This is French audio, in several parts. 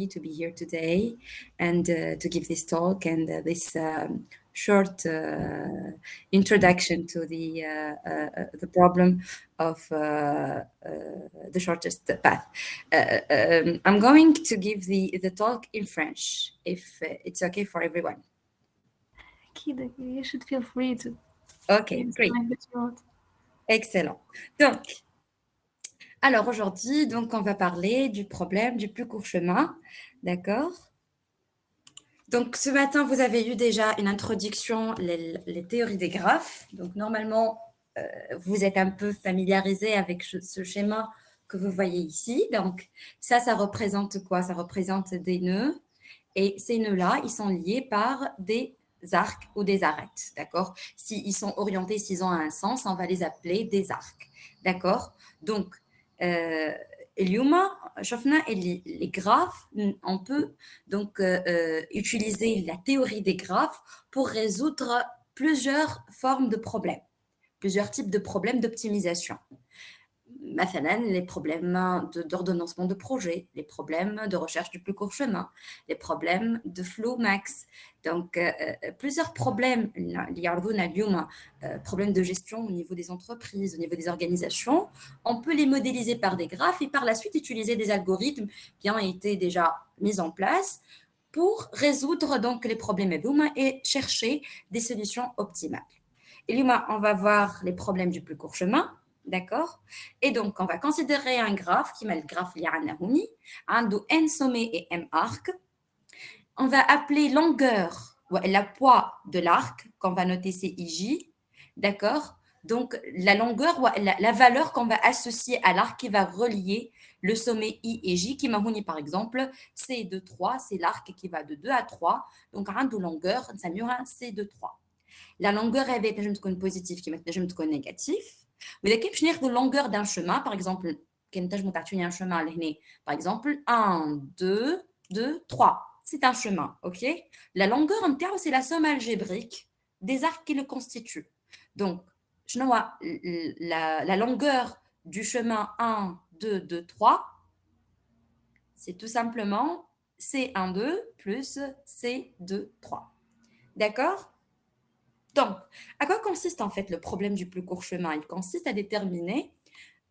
happy to be here today and to give this talk and this short introduction to the problem of the shortest path. I'm going to give the talk in French, if it's okay for everyone. You should feel free to. Okay, great. Excellent. Donc, alors aujourd'hui, donc, on va parler du problème du plus court chemin, d'accord? Donc, ce matin, vous avez eu déjà une introduction, les théories des graphes. Donc, normalement, vous êtes un peu familiarisé avec ce schéma que vous voyez ici. Donc, ça représente quoi? Ça représente des nœuds. Et ces nœuds-là, ils sont liés par des arcs ou des arêtes, d'accord? S'ils sont orientés, s'ils ont un sens, on va les appeler des arcs, d'accord? Donc, اليوم شفنا les graphes, on peut donc utiliser la théorie des graphes pour résoudre plusieurs formes de problèmes, plusieurs types de problèmes d'optimisation. مثلا les problèmes d'ordonnancement de projet, les problèmes de recherche du plus court chemin, les problèmes de flow max. Donc, plusieurs problèmes, problèmes de gestion au niveau des entreprises, au niveau des organisations, on peut les modéliser par des graphes et par la suite utiliser des algorithmes qui ont été déjà mis en place pour résoudre donc les problèmes et chercher des solutions optimales. Et on va voir les problèmes du plus court chemin. D'accord? Et donc, on va considérer un graphe qui met le graphe Lianahouni, un de n sommet et m arc. On va appeler longueur, la poids de l'arc, qu'on va noter c'est IJ. D'accord? Donc, la longueur, la valeur qu'on va associer à l'arc qui va relier le sommet I et J, qui m'a par exemple, C de 3, c'est l'arc qui va de 2 à 3. Donc, un de longueur, ça un C de 3. La longueur, elle va être positive, qui va être négative. Mais كيف باش ناخذ longueur d'un chemin par exemple كان نجموا تعطوني un chemin لهنا par exemple 1 2 2 3 c'est un chemin OK la longueur نتاعو c'est la somme algébrique des arcs qui le constituent donc شنو la longueur du chemin 1 2 2 3 c'est tout simplement C12 plus C23 d'accord. Donc, à quoi consiste en fait le problème du plus court chemin? Il consiste à déterminer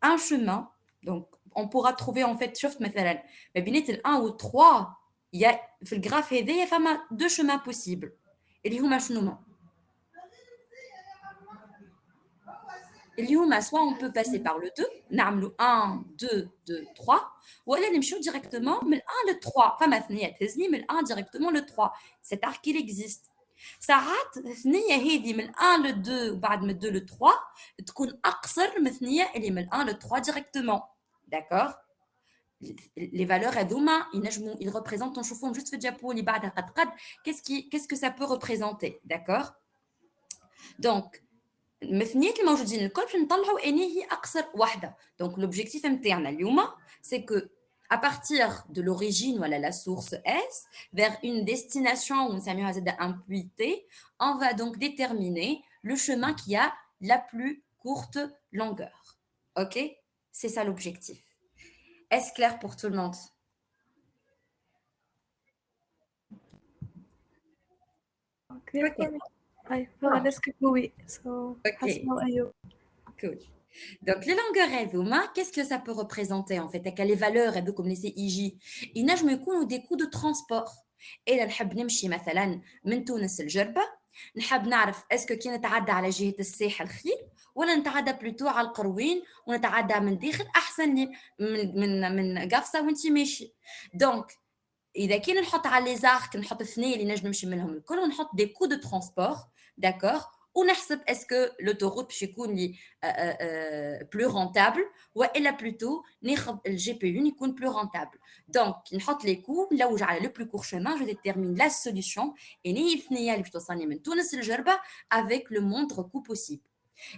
un chemin. Donc, on pourra trouver en fait, شفت مثلا ما بين ال 1 ou 3 il y a في الجراف هذايا فما deux chemins possibles. اللي هما شنو هما؟ اللي هما soit on peut passer par le 2 نعملوا 1 2 2 3 ولا نمشيو directement من 1 ل 3 فما ثنيه تهزني من 1 directement le 3 cet arc il existe. ساعات الثنيه هذه من 1 ل 2 وبعد من 2 ل 3 تكون اقصر من الثنيه اللي من 1 ل 3 directement. D'accord? Les valeurs هذوما ينجموا ils représentent نشوفوهم juste في الجابو اللي بعدها قد qu'est-ce que ça peut représenter. D'accord? Donc المثنيات الموجودين الكل باش نطلعوا اني هي اقصر واحده. Donc l'objectif نتاعنا اليوم c'est que à partir de l'origine voilà la source S vers une destination où on s'amuse à un point T, on va donc déterminer le chemin qui a la plus courte longueur. OK? C'est ça l'objectif. Est-ce clair pour tout le monde? Okay. Oui. So, okay. Cool. Donc, les longueurs هذوما, qu'est-ce que ça peut représenter en fait? Les valeurs comme les CIJ, ينجموا يكونوا des coûts de transport. إلا نحب نمشي مثلا من تونس لجربة نحب نعرف اسكو كي نتعدى على جهة الساحل خير ولا نتعدى بلوتو على القروين ونتعدى من داخل أحسن لي من قفصة وانتي ماشي. دونك إذا كان نحط على لي زارك نحط الثنية اللي نجم نمشي منهم الكل ونحط des coûts de transport, d'accord? ونحسب est-ce que l'autoroute باش يكون لي plus rentable والا plutôt ناخذ الجي بي يو يكون plus rentable. Donc نحط les coûts نلوج على le plus court chemin, je détermine la solution et ني الثنيه اللي باش توصلني من تونس للجربه avec le moindre coût possible.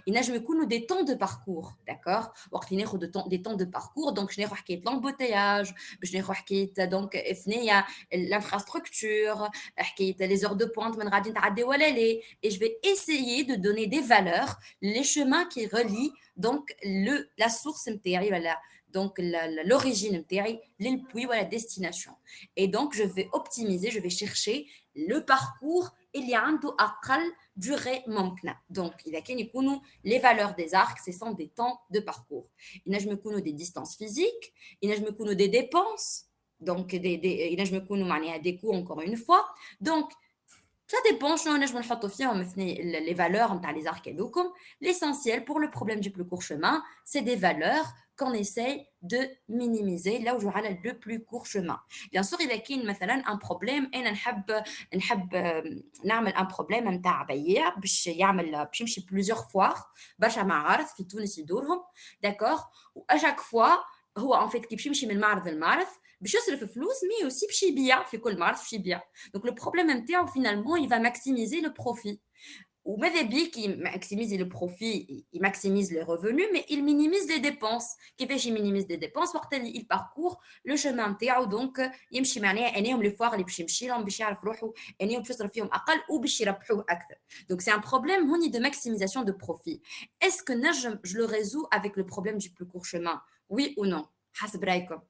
ينجم يكونوا des temps de parcours, d'accord? وقت ناخذ des temps de parcours, donc je ناخذ حكايه l'embouteillage, باش ناخذ حكايه donc ثنيه l'infrastructure, حكايه les heures de pointe من غادي نتعدي ولا لا, et je vais essayer de donner des valeurs les chemins qui relient donc la source نتاعي ولا donc l'origine نتاعي للpuits ou à la destination. Et donc, je vais optimiser, je vais chercher le parcours اللي عنده أقل durée ممكنة. Donc, إذا كان يكونوا les valeurs des arcs, ce sont des temps de parcours. ينجم يكونوا des distances physiques, ينجم يكونوا des dépenses, donc ينجم يكونوا معناها des coûts encore une fois. Donc, ça dépend شنو نجمو نحطو فيهم مثني les valeurs نتاع les arcs هذوكم. L'essentiel pour le problème du plus court chemin, c'est des valeurs qu'on essaye de minimiser là où je على le plus court chemin. Bien sûr, إذا كاين مثلا un problème أنا نحب نعمل un problème نتاع بياع باش يمشي plusieurs fois برشا معارض في تونس يدورهم d'accord و à chaque fois هو en fait كي باش يمشي من معرض لمعرض باش يصرف فلوس مي aussi باش يبيع في كل معرض باش يبيع. Donc le problème نتاعو finalement il va maximiser le profit. وماذا بيك maximiser le profit, il maximise les revenus mais il minimise les dépenses. كيفاش يمينيميز les dépenses وقت اللي il parcourt le chemin نتاعو donc يمشي معناها اناهم لي فوار اللي باش يمشي لهم باش يعرف روحه اناهم باش يصرف فيهم اقل وباش يربحوه اكثر. Donc c'est un problème هوني de maximisation de profit. Est-ce que je le résous avec le problème du plus court chemin? Oui ou non? حسب رايكم.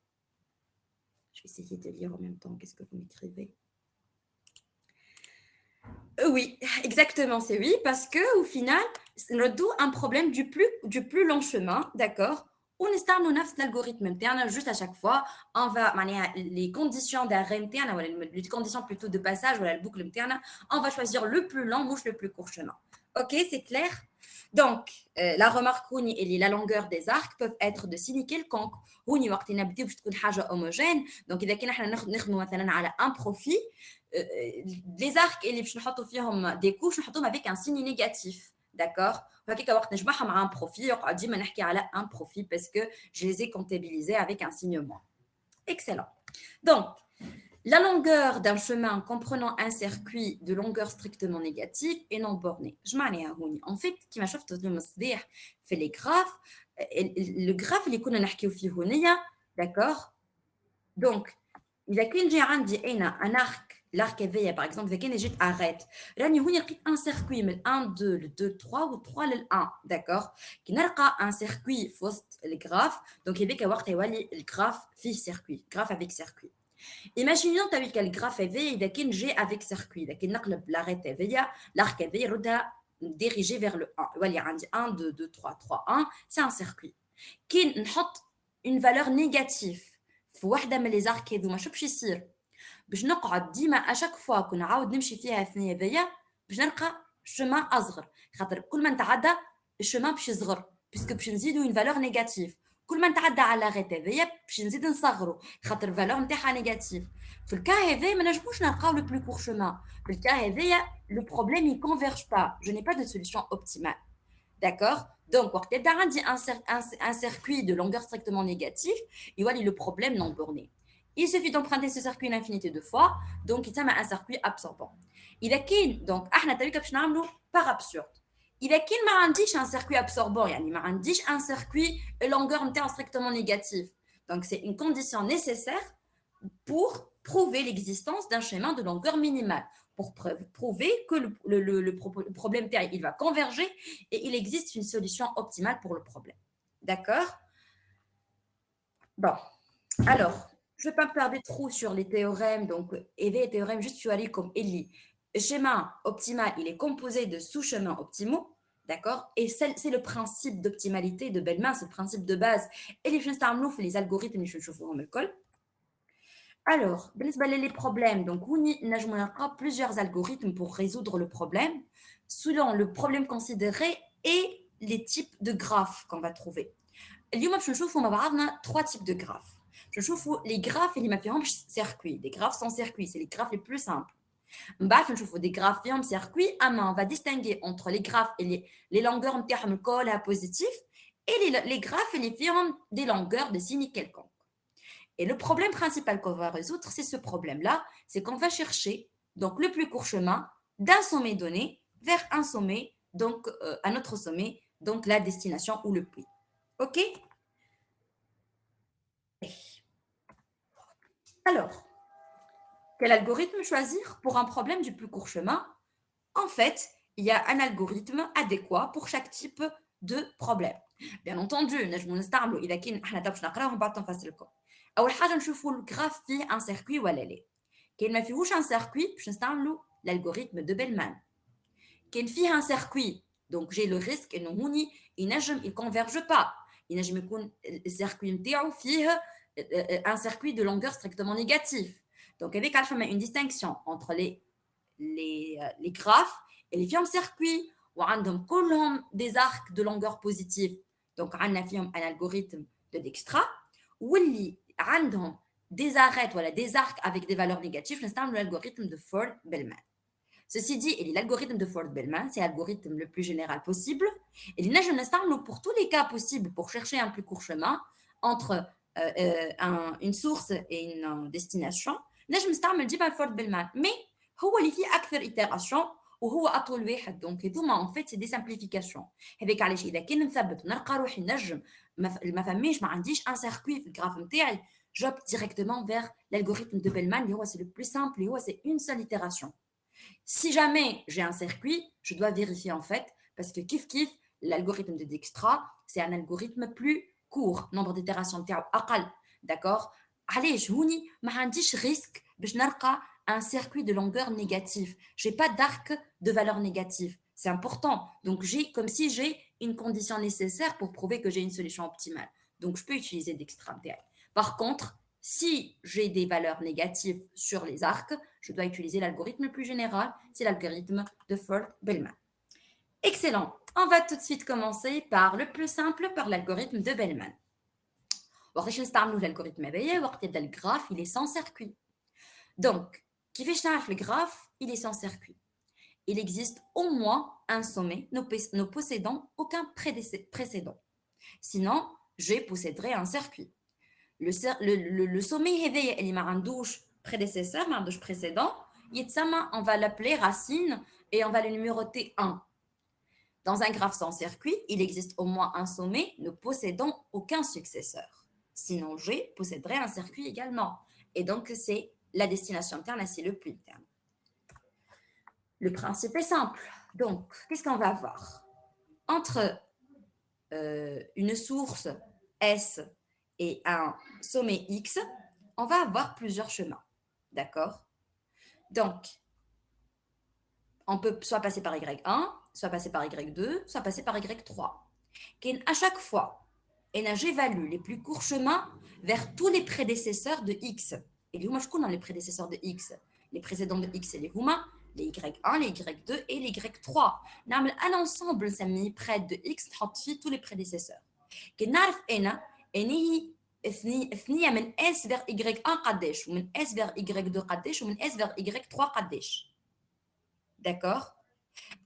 Je vais essayer de lire en même temps. Qu'est-ce que vous m'écrivez? Oui, exactement, c'est oui, parce que au final, c'est un problème du plus long chemin, d'accord? On est l'algorithme interne, juste à chaque fois, on va les conditions d'arrêt interne, les conditions plutôt de passage, voilà, le boucle interne, on va choisir le plus long, mouche le plus court chemin. Ok, c'est clair? Donc, la remarque et la longueur des arcs peuvent être de signe quelconque. هوني وقت نبداو باش تكون حاجه homogène. Donc اذا كنا احنا نخدموا مثلا على un profit, les arcs اللي باش نحطوا فيهم des couches نحطوهم avec un signe négatif, d'accord. هكاك وقت نجمعها مع un profit يقعد ديما نحكي على un profit parce que je les ai comptabilisés avec un signe moins. Excellent. Donc la longueur d'un chemin comprenant un circuit de longueur strictement négative est non bornée. En fait, qui m'a شفت المصباح في les graphes, le graphe اللي كنا نحكيو فيه هنايا, d'accord. Donc إذا كان جي عندي أنا un arc, l'arc هذايا par exemple إذا كان جيت arrête راني هوني لقيت un circuit من 1 2 ل 2 3 و 3 لل 1, d'accord. كي نلقى un circuit في وسط الجراف donc هذاك وقت يولي الجراف فيه circuit, graphe avec circuit. Imaginons avec le graphe إذا كان جي avec circuit, إذا كان نقلب l'arête هذايا l'arc هذايا يردها dirigé vers le 1 يولي عندي 1 2 2 3 3 1, c'est un circuit. كي نحط une valeur négative في واحدة من les arcs هذوما شو باش يصير؟ باش نقعد ديما اشاك فوا كون نعاود نمشي فيها الثانيه هذيا باش نلقى شومان اصغر, خاطر كل ما نتعدى الشومان باش يصغر باسكو باش نزيدو اون فالور نيجاتيف. كل ما نتعدى على غيت هذيا باش نزيد نصغرو خاطر الفالور نتاعها نيجاتيف. في الكا هذا ما نجموش نلقاو لو بلو كور شومان. في الكا هذايا لو بروبليم ي كونفيرج با, جو ني با دو سوليوشن اوبتيمال, d'accord. Donc وقت يبدا عندي un circuit de longueur strictement négative يولي le problème non borné. Il suffit d'emprunter ce circuit une infinité de fois, donc il s'appelle un circuit absorbant. إذا كاين donc احنا تويكا باش نعملوا par absurde. إذا كاين ما عنديش un circuit absorbant, يعني ما عنديش un circuit longueur نتاعو strictement négative. Donc c'est une condition nécessaire pour prouver l'existence d'un schéma de longueur minimale, pour prouver que le problème il va converger et il existe une solution optimale pour le problème. D'accord? Bon, alors je ne vais pas me perdre trop sur les théorèmes. Donc, EV et théorème, juste tu aller comme Eli. Le schéma optimal, il est composé de sous-chemins optimaux, d'accord. Et c'est le principe d'optimalité de Bellman, c'est le principe de base. Et les algorithmes, les choses me collent. Alors, les problèmes. Donc, on a plusieurs algorithmes pour résoudre le problème, selon le problème considéré et les types de graphes qu'on va trouver. On va avoir 3 types de graphes. Je trouve les graphes اللي ما فيهمش circuit, des graphes sans circuit, c'est les graphes les plus simples. من بعد نشوفوا des graphes فيهم circuit, on va distinguer entre les graphes et les longueurs نتاعهم الكل positif et les graphes اللي فيهم des longueurs de signes quelconques. Et le problème principal qu'on va résoudre, c'est ce problème-là, c'est qu'on va chercher donc le plus court chemin d'un sommet donné vers un sommet, donc un autre sommet, donc la destination ou le puits. OK? Alors, quel algorithme choisir pour un problème du plus court chemin? En fait, il y a un algorithme adéquat pour chaque type de problèmes. Bien entendu, نجمو نستعملوا إذا كان إحنا باش نقراوهم بعد نفسر لكم. أول حاجة نشوفوا الجراف فيه un circuit ولا لا. كان ما فيهوش un circuit باش نستعملوا l'algorithme de Bellman. كان فيه un circuit donc j'ai le risque إنه هوني ينجم il converge pas. ينجم يكون الcircuit نتاعو فيه un circuit de longueur strictement négatif. Donc avec alpha, une distinction entre les graphes et les firmes circuits où on des arcs de longueur positive. Donc on a un algorithme de Dijkstra où il a des arêtes, voilà, des arcs avec des valeurs négatives, c'est l'algorithme de Ford-Bellman. Ceci dit, l'algorithme de Ford-Bellman, c'est l'algorithme le plus général possible. Et pour tous les cas possibles pour chercher un plus court chemin entre une source et une destination, نجم نستعمل ديما Ford-Bellman. Mais هو اللي فيه أكثر إتراسيون وهو أطول واحد. دونك هذوما en fait c'est des simplifications. هذاك علاش إذا كان نثبت ونلقى روحي نجم ما فماش ما عنديش un circuit في الجراف نتاعي, j'opte directement vers l'algorithme de Bellman اللي هو c'est le plus simple اللي هو c'est une seule itération. Si jamais j'ai un circuit, je dois vérifier en fait, parce que kif, l'algorithme de Dijkstra, c'est un algorithme plus court, nombre d'itérations de أقل, d'accord? علاش هوني ما عنديش risque باش نلقى un circuit de longueur négative. J'ai pas d'arc de valeur négative. C'est important. Donc j'ai comme si j'ai une condition nécessaire pour prouver que j'ai une solution optimale. Donc je peux utiliser Dijkstra. Par contre, si j'ai des valeurs négatives sur les arcs, je dois utiliser l'algorithme le plus général, c'est l'algorithme de Ford-Bellman. Excellent. On va tout de suite commencer par le plus simple, par l'algorithme de Bellman. L'algorithme le graphe, il est sans circuit. Donc, qui fait le graphe, il est sans circuit. Il existe au moins un sommet, nous possédons aucun précédent. Sinon, je posséderai un circuit. Le sommet il m'a un douche prédécesseur, un douche précédent, on va l'appeler racine et on va le numéroter 1. Dans un graphe sans circuit, il existe au moins un sommet, ne possédant aucun successeur. Sinon, G posséderait un circuit également. Et donc, c'est la destination interne, c'est le plus interne. Le principe est simple. Donc, qu'est-ce qu'on va avoir? Entre une source S et un sommet X, on va avoir plusieurs chemins. D'accord? Donc, on peut soit passer par Y1, soit passer par Y2, soit passer par Y3. À chaque fois, j'évalue les plus courts chemins vers tous les prédécesseurs de X. Et les je connais les prédécesseurs de X. Les précédents de X, c'est les humains, les Y1, les Y2 et les Y3. Un ensemble, ça met près de X, tous les prédécesseurs. ثنية من S vers Y1 قداش ومن S vers Y2 قداش ومن S vers Y3 قداش. D'accord?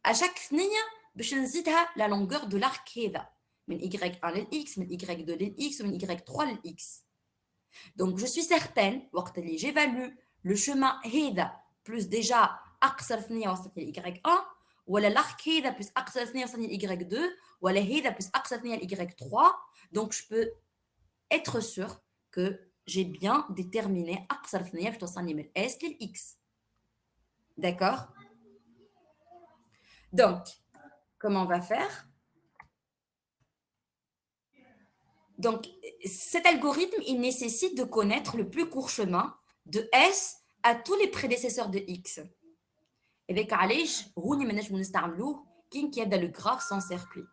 À chaque ثنية باش نزيدها la longueur de l'arc هذا من Y1 للX من Y2 للX ومن Y3 للX. Donc je suis certaine وقت اللي j'évalue le chemin هذا plus déjà أقصر ثنية وصلت ل Y1 ولا l'arc هذا plus أقصر ثنية وصلت ل Y2 ولا هذا plus أقصر ثنية ل Y3. Donc je peux être sûr que j'ai bien déterminé أقصر ثنية باش توصلني من S للX. D'accord? Donc, comment on va faire? Donc, cet algorithme, il nécessite de connaître le plus court chemin de S à tous les prédécesseurs de X. Et avec علاش هوني ما نجمو نستعملوه كي يبدا le graphe sans circuit.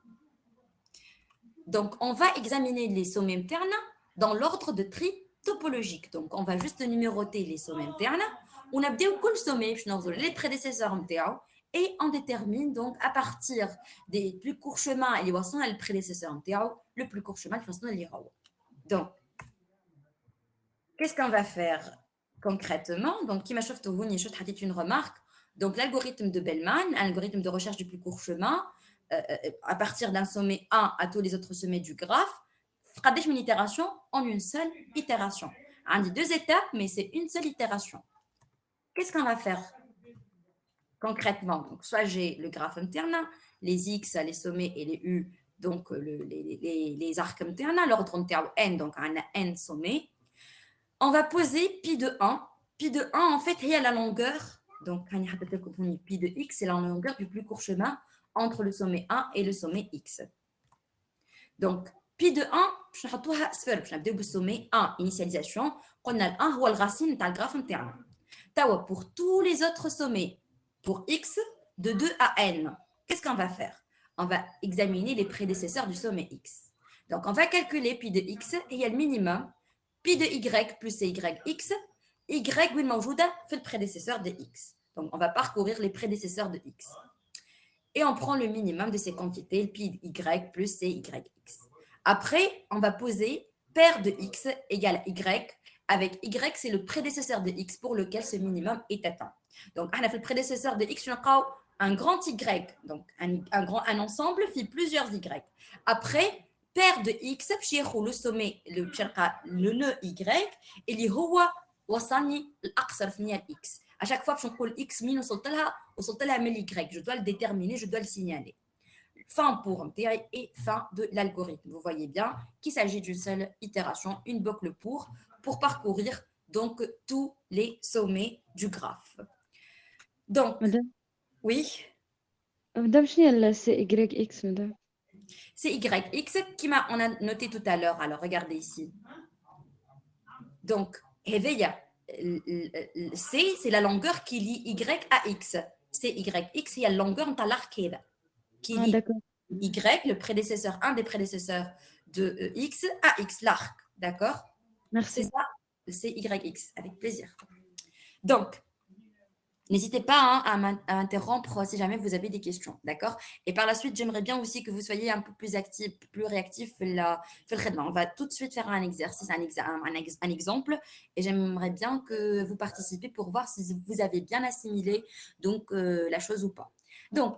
Donc, on va examiner les sommets internes dans l'ordre de tri topologique. Donc, on va juste numéroter les sommets internes. On a bien كل sommet باش ناخذوا les prédécesseurs نتاعو et on détermine donc à partir des plus courts chemins اللي وصلنا للprédécesseur نتاعو le plus court chemin اللي وصلنا ليه هو. Donc, qu'est-ce qu'on va faire concrètement? Donc, كيما شفتوا هوني شفت حطيت une remarque. Donc, l'algorithme de Bellman, un algorithme de recherche du plus court chemin, à partir d'un sommet 1 à tous les autres sommets du graphe, قداش من itération en une seule itération. On dit 2 étapes, mais c'est une seule itération. Qu'est-ce qu'on va faire concrètement? Donc, soit j'ai le graphe interne, les X, les sommets et les U, donc les arcs internes, l'ordre interne N, donc on a N sommets. On va poser pi de 1. Pi de 1, en fait, il y a la longueur. Donc, pi de X, c'est la longueur du plus court chemin entre le sommet 1 et le sommet X. Donc, pi de 1, باش نحطوها صفر باش نبداو بالسومي 1 initialisation. قلنا ال 1 هو الرacine نتاع الجراف نتاعنا. توا pour tous les autres sommets pour x de 2 à n, qu'est-ce qu'on va faire? On va examiner les prédécesseurs du sommet x. Donc, on va calculer pi de x et il y a le minimum pi de y plus cyx, y وين موجودة في le prédécesseur de x. Donc, on va parcourir les prédécesseurs de x. Et on prend le minimum de ces quantités, pi y plus cyx. Après, on va poser paire de x égale y, avec y, c'est le prédécesseur de x pour lequel ce minimum est atteint. Donc, on a fait le prédécesseur de x, on a un grand y, donc un ensemble fait plusieurs y. Après, paire de x, le sommet, le nœud y, et il هو وصلني الأقصر في x. À chaque fois que je نقول x min وصلت لها من y, je dois le déterminer, je dois le signaler. Fin pour et fin de l'algorithme. Vous voyez bien qu'il s'agit d'une seule itération, une boucle pour parcourir donc tous les sommets du graphe. Donc, مدام oui, مدام شنو سي اي اكس مدام؟ c'est YX qui on a noté tout à l'heure. Alors, regardez ici. Donc, C, c'est la longueur qui lie Y à X. C'est YX, il y a la longueur de l'arcade qui lie داكور Y, le prédécesseur, un des prédécesseurs de X, à X, l'arc. D'accord? C'est ميرسي. ça, c'est YX, avec plaisir. Donc, n'hésitez pas à interrompre si jamais vous avez des questions, d'accord? Et par la suite, j'aimerais bien aussi que vous soyez un peu plus actifs, plus réactifs. On va tout de suite faire un exercice, un exemple, et j'aimerais bien que vous participiez pour voir si vous avez bien assimilé donc la chose ou pas. Donc,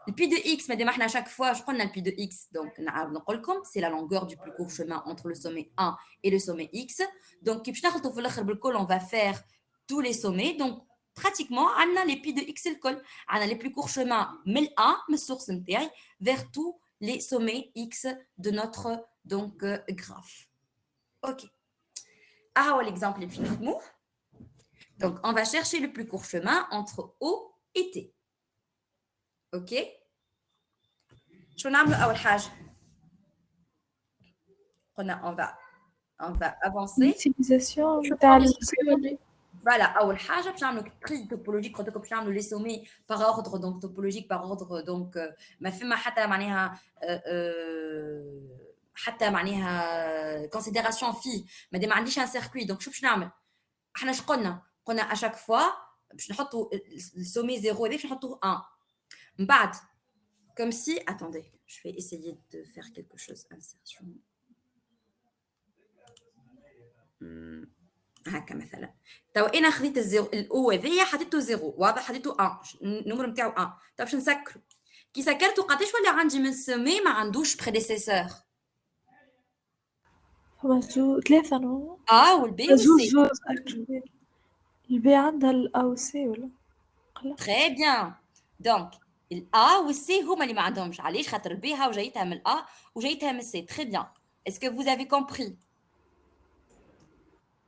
le pi de x, mais à chaque fois, je prends le pi de x, donc c'est la longueur du plus court chemin entre le sommet 1 et le sommet x. Donc, on va faire tous les sommets. Donc, pratiquement, on a les pi de x et le col. On a les plus courts chemins, mais 1, mais source vers tous les sommets x de notre donc, graphe. OK. Ah, l'exemple est plus mou. Donc, on va chercher le plus court chemin entre O et T. OK. شو نعمل أول حاجة؟ on va avancer. L'utilisation Je تاع prends السيولي. Voilà, أول حاجة باش نعملوا tri topologique قلت لكم باش نعملوا les sommets par ordre donc topologique par ordre donc ما فما حتى معناها حتى معناها considération فيه ما دام ما عنديش un circuit donc شو باش نعمل احنا اش قلنا à chaque fois باش نحطوا السومي 0 هذا باش نحطوه 1 من بعد comme si attendez je vais essayer de faire quelque chose insertion هكا مثلا توا انا خذيت الزيرو الاو هذيا حطيته زيرو واضح حطيته 1 النمر نتاعو 1 طيب باش نسكرو كي سكرته قداش ولا عندي من سومي ما عندوش بريديسيسور فما ثلاثة نو والبي زوز والسي actually. البي عندها الأ والسي ولا؟ تري بيان دونك الأ والسي هما اللي ما عندهمش علاش خاطر البي ها وجايتها من الأ وجايتها من السي تري بيان اسكو vous avez compris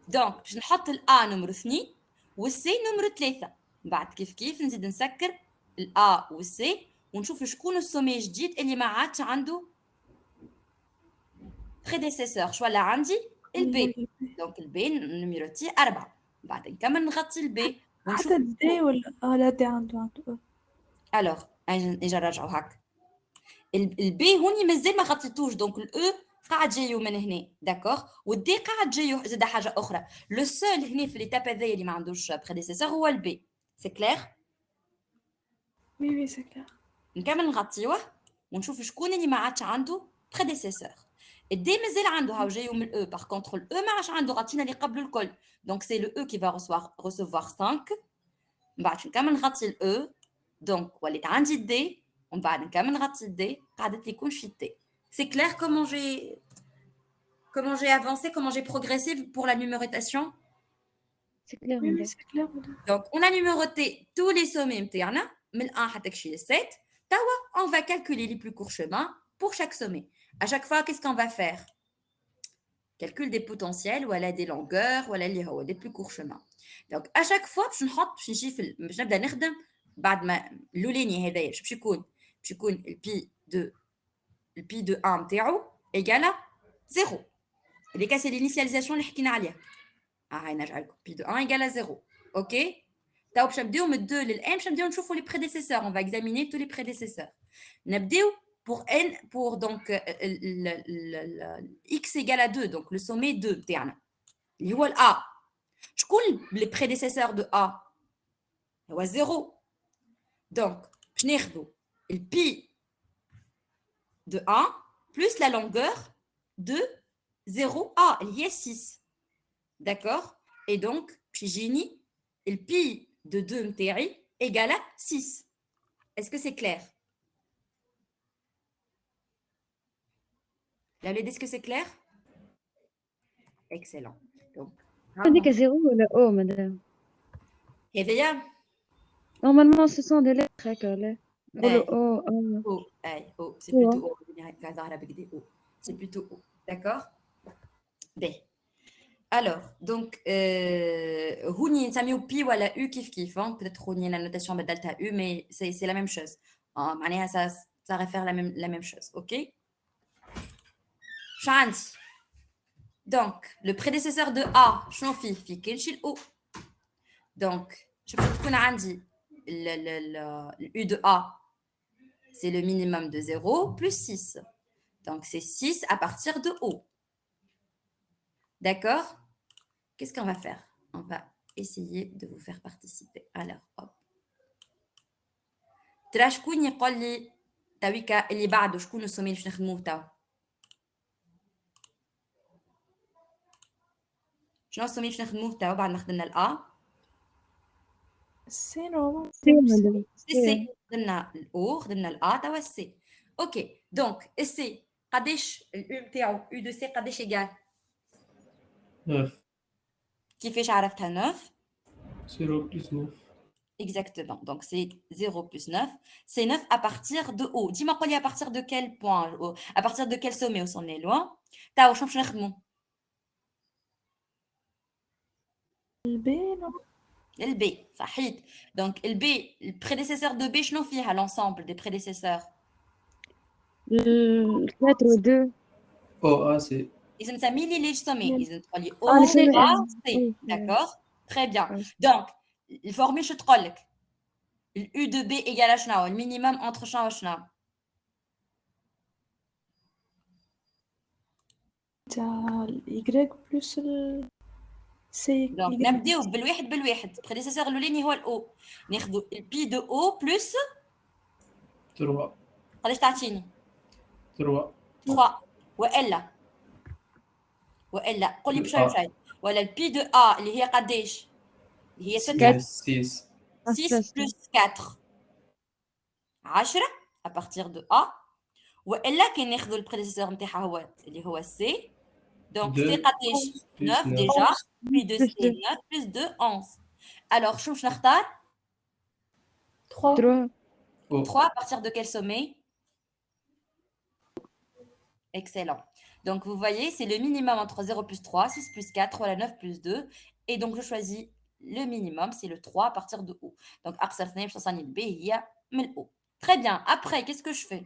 دونك باش نحط الأ نمرو 2 والسي نمرو 3 من بعد كيف نزيد نسكر الأ والسي ونشوف شكون السومي جديد اللي ما عادش عنده بريديسيسور شو ولا عندي البي دونك البي نميروتي 4 بعد نكمل نغطي البي ونشوف حتى الدي ولا لا دي عنده الوغ اجي نرجعو هاك البي هوني مازال ما غطيتوش دونك الاو قاعد جايو من هنا داكوغ والدي قاعد جايو زاد حاجه اخرى لو سول هنا في ليتاب هذايا اللي ما عندوش بريديسيسور هو البي سي كلير وي سي كلير نكمل نغطيوه ونشوف شكون اللي ما عادش عنده بريديسيسور الدي مازال عنده هاو جايو من الاو باغ كونتر الاو ما عادش عنده غطينا اللي قبل الكل دونك سي لو او كي فا recevoir 5 من بعد نكمل نغطي الاو دونك وليت عندي الدي ومن بعد نكمل نغطي الدي قعدت لي يكون في التي سي كلير comment j'ai avancé comment j'ai progressé pour la numérotation سي كلير وي مدام. سي كلير donc on a numéroté tous les sommets نتاعنا من 1 حتى كشي 7 توا on va calculer les plus courts chemins pour chaque sommet à chaque fois qu'est-ce qu'on va faire calcul des potentiels ولا des longueurs ولا اللي هو des plus courts chemins donc à chaque fois باش نجي باش نبدا نخدم بعد ما الاولاني هذايا باش يكون البي دو le pi de 1 égale à 0. Les cas, c'est l'initialisation اللي حكينا عليها. هاي نجعلكم pi de 1 égale à 0. OK. تاو باش نبداو من 2 لل n باش نبداو نشوفوا les prédécesseurs. On va examiner tous les prédécesseurs. نبداو pour donc x égale à 2, donc le sommet 2 تاعنا اللي هو ال a. شكون les prédécesseurs de a؟ هو 0. Donc باش ناخذوا le pi de 1 plus la longueur de 0a اللي هي 6. D'accord? Et donc باش يجيني le pi de 2 متاعي égale à 6. Est-ce que c'est clair? La est-ce que c'est clair? Excellent. Donc, هذيك زيرو ولا او مدام؟ هذايا Normalement, ce sont des lettres هكا لا؟ نقولوا او O, O, c'est plutôt O. C'est plutôt O. D'accord? Bien. Alors, donc, هوني نسميو بي ولا U كيف كيف. Peut-être هوني la notation بدلتها U, mais c'est la même chose. معناها ça réfère la même chose. OK? شو Donc, le prédécesseur de A, شنو فيه كاين شي O. Donc, je peux تكون عندي le U de A, c'est le minimum de 0 plus 6. Donc, c'est 6 à partir de O. D'accord? Qu'est-ce qu'on va faire? On va essayer de vous faire participer. Alors, hop. ترى شكون يقول لي تويكا اللي بعده شكون السومي اللي باش نخدموه توا؟ شنو السومي اللي باش نخدموه توا بعد ما خدمنا الأ؟ سي نورمال مدام سي. خدمنا الأو، خدمنا الأ، توا السي. أوكي، دونك السي قداش الأو نتاعو أو دو سي قداش إيجال؟ 9. كيفاش عرفتها 9؟ 0 plus 9. Exactement. Donc, c'est 0 plus 9. C'est 9 à partir de haut. Dis-moi, à partir de quel point? À partir de quel sommet on est loin? T'as au champ البي le B. صحيح. Donc, le B, le prédécesseur de B, je n'en fais à l'ensemble des prédécesseurs. 4 و 2 Oh, A, c'est Ils ont mis les sommets. Ils ont mis O, les sommets. A, C. Oui. D'accord? Très bien. Oui. Donc, il forme je te le U de B égale à شنو? Le minimum entre شنو وشنو؟ تاع الإيكغيك بلس سي دونك نبداو بالواحد بريديسيسور الاولاني هو الاو ناخذوا البي دو او بلس 3. قداش تعطيني 3. 3 والا قول لي بشوي ولا البي دو ا اللي هي قداش اللي هي 6 6. 6 بلس 4 10 à partir de A والا كي ناخذوا البريديسيسور نتاعها هو اللي هو سي donc c'est قداش 9 déjà puis de C 9 plus 2 11 alors شنو باش نختار 3 3 à partir de quel sommet? Excellent. Donc, vous voyez, c'est le minimum entre 0 plus 3, 6 plus 4, voilà 9 plus 2. Et donc, je choisis le minimum, c'est le 3 à partir de O. Donc, B, il y a O. Très bien. Après, qu'est-ce que je fais?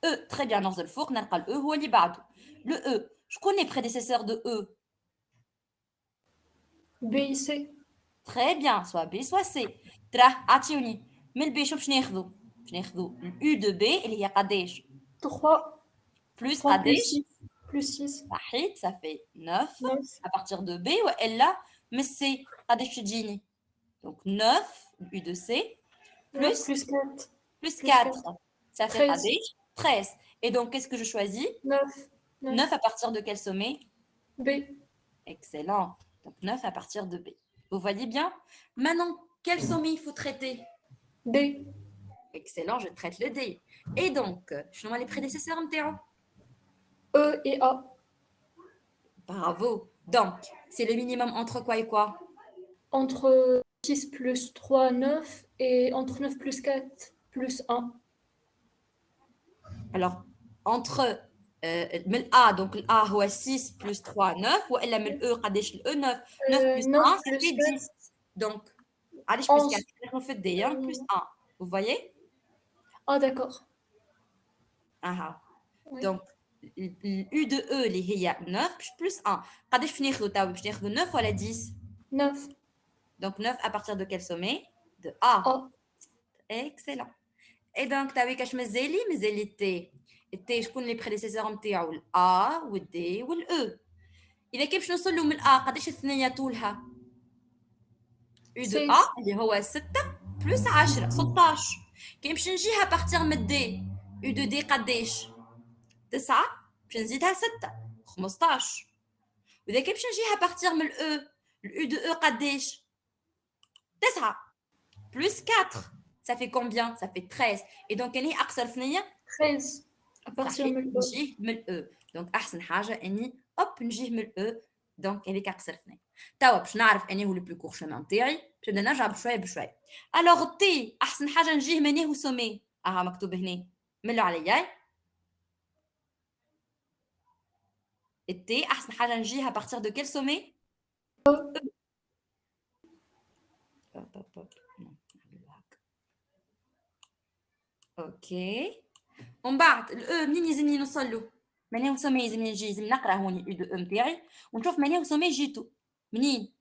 E. Très bien. Dans le four, on a le E ou le E. Je connais prédécesseur de E. B, C. Très bien. Soit B, soit C. Tra, attioni. Mais le B, je vais le U de B, il y a قداش 3 plus 3 plus قداش 6 plus 6 صحيت ça fait 9 9 à partir de B والا mais C قداش تجيني donc 9 U de C plus plus 4 plus 4 ça fait 13. قداش 13 et donc qu'est-ce que je choisis 9 9 à partir de quel sommet B. excellent donc 9 à partir de B vous voyez bien maintenant quel sommet il faut traiter D. excellent je traite le D et donc je nomme les prédécesseurs نتاعو E et A. bravo donc c'est le minimum entre quoi et quoi Entre 6 plus 3, 9 et entre 9 plus 4 plus 1. alors entre من A donc le A هو 6 plus 3 9 والا من E قداش ال E 9 9 plus 1 ça fait 10 donc علاش plus 4 on fait D plus 1 vous voyez Ah d'accord. Aha. Oui. Donc, U de E, اللي هي 9 plus 1. قداش باش ناخذوا توا؟ باش ناخذوا 9 ولا 10؟ 9. Donc 9 à partir de quel sommet? De A. A. Excellent. Et donc, t'as vu كاش مازال T. T شكون les prédécesseurs نتاعو؟ ال A وال D وال E. إذا كيف باش نوصلوا من A قداش الثنية طولها؟ U de A 16. اللي هو 6 plus 10 16. كي باش نجيها بارتير من D U de D قداش؟ 9 باش نزيدها 6 15. وإذا كي باش نجيها بارتير من E U de E قداش؟ 9 plus 4. Ça fait combien? Ça fait 13. Et donc, أني أقصر ثنية 13. À partir صحيح de E. نجيه من E. Donc, أحسن حاجة أني نجيه من E. Donc, هذيك أقصر ثنية. توا باش نعرف أني هو لو بلو كور شومان نتاعي باش نبدا نرجع بشوية بشوية. ألوغ تي أحسن حاجة نجيه منيه هو سومي. مكتوب هنا. ملوا عليا. التي أحسن حاجة نجيها بارتير دو كيل سومي؟ اوكي. ومن بعد الاو منين يلزمني نوصل له؟ منين هو سومي يلزمني نجي؟ لازم نقرا هوني او دو او نتاعي ونشوف منين هو سومي جيتو. منين؟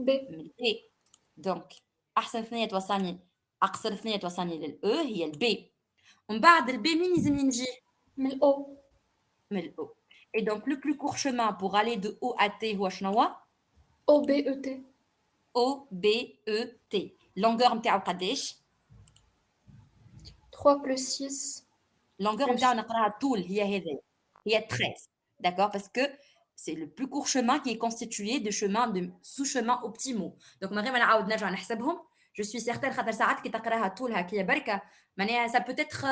B. من الاي. دونك احسن ثنيه توصلني، اقصر ثنيه توصلني للاو هي البي. ومن بعد البي منين يلزمني نجي؟ من O. من الاو. Et donc le plus court chemin pour aller de O à T هو شنو هو؟ O, B, E, T. O B E T. longueur نتاعو قداش؟ 3 plus 6. longueur Plus. نتاعو نقراها طول هي هذه. هي 13. D'accord? Parce que c'est le plus court chemin qui est constitué de chemins de sous-chemins optimaux. Donc, من غير ما نعاود نرجع نحسبهم، je suis certaine خاطر ساعات كي تقراها طول هكايا بركة معناها ça peut être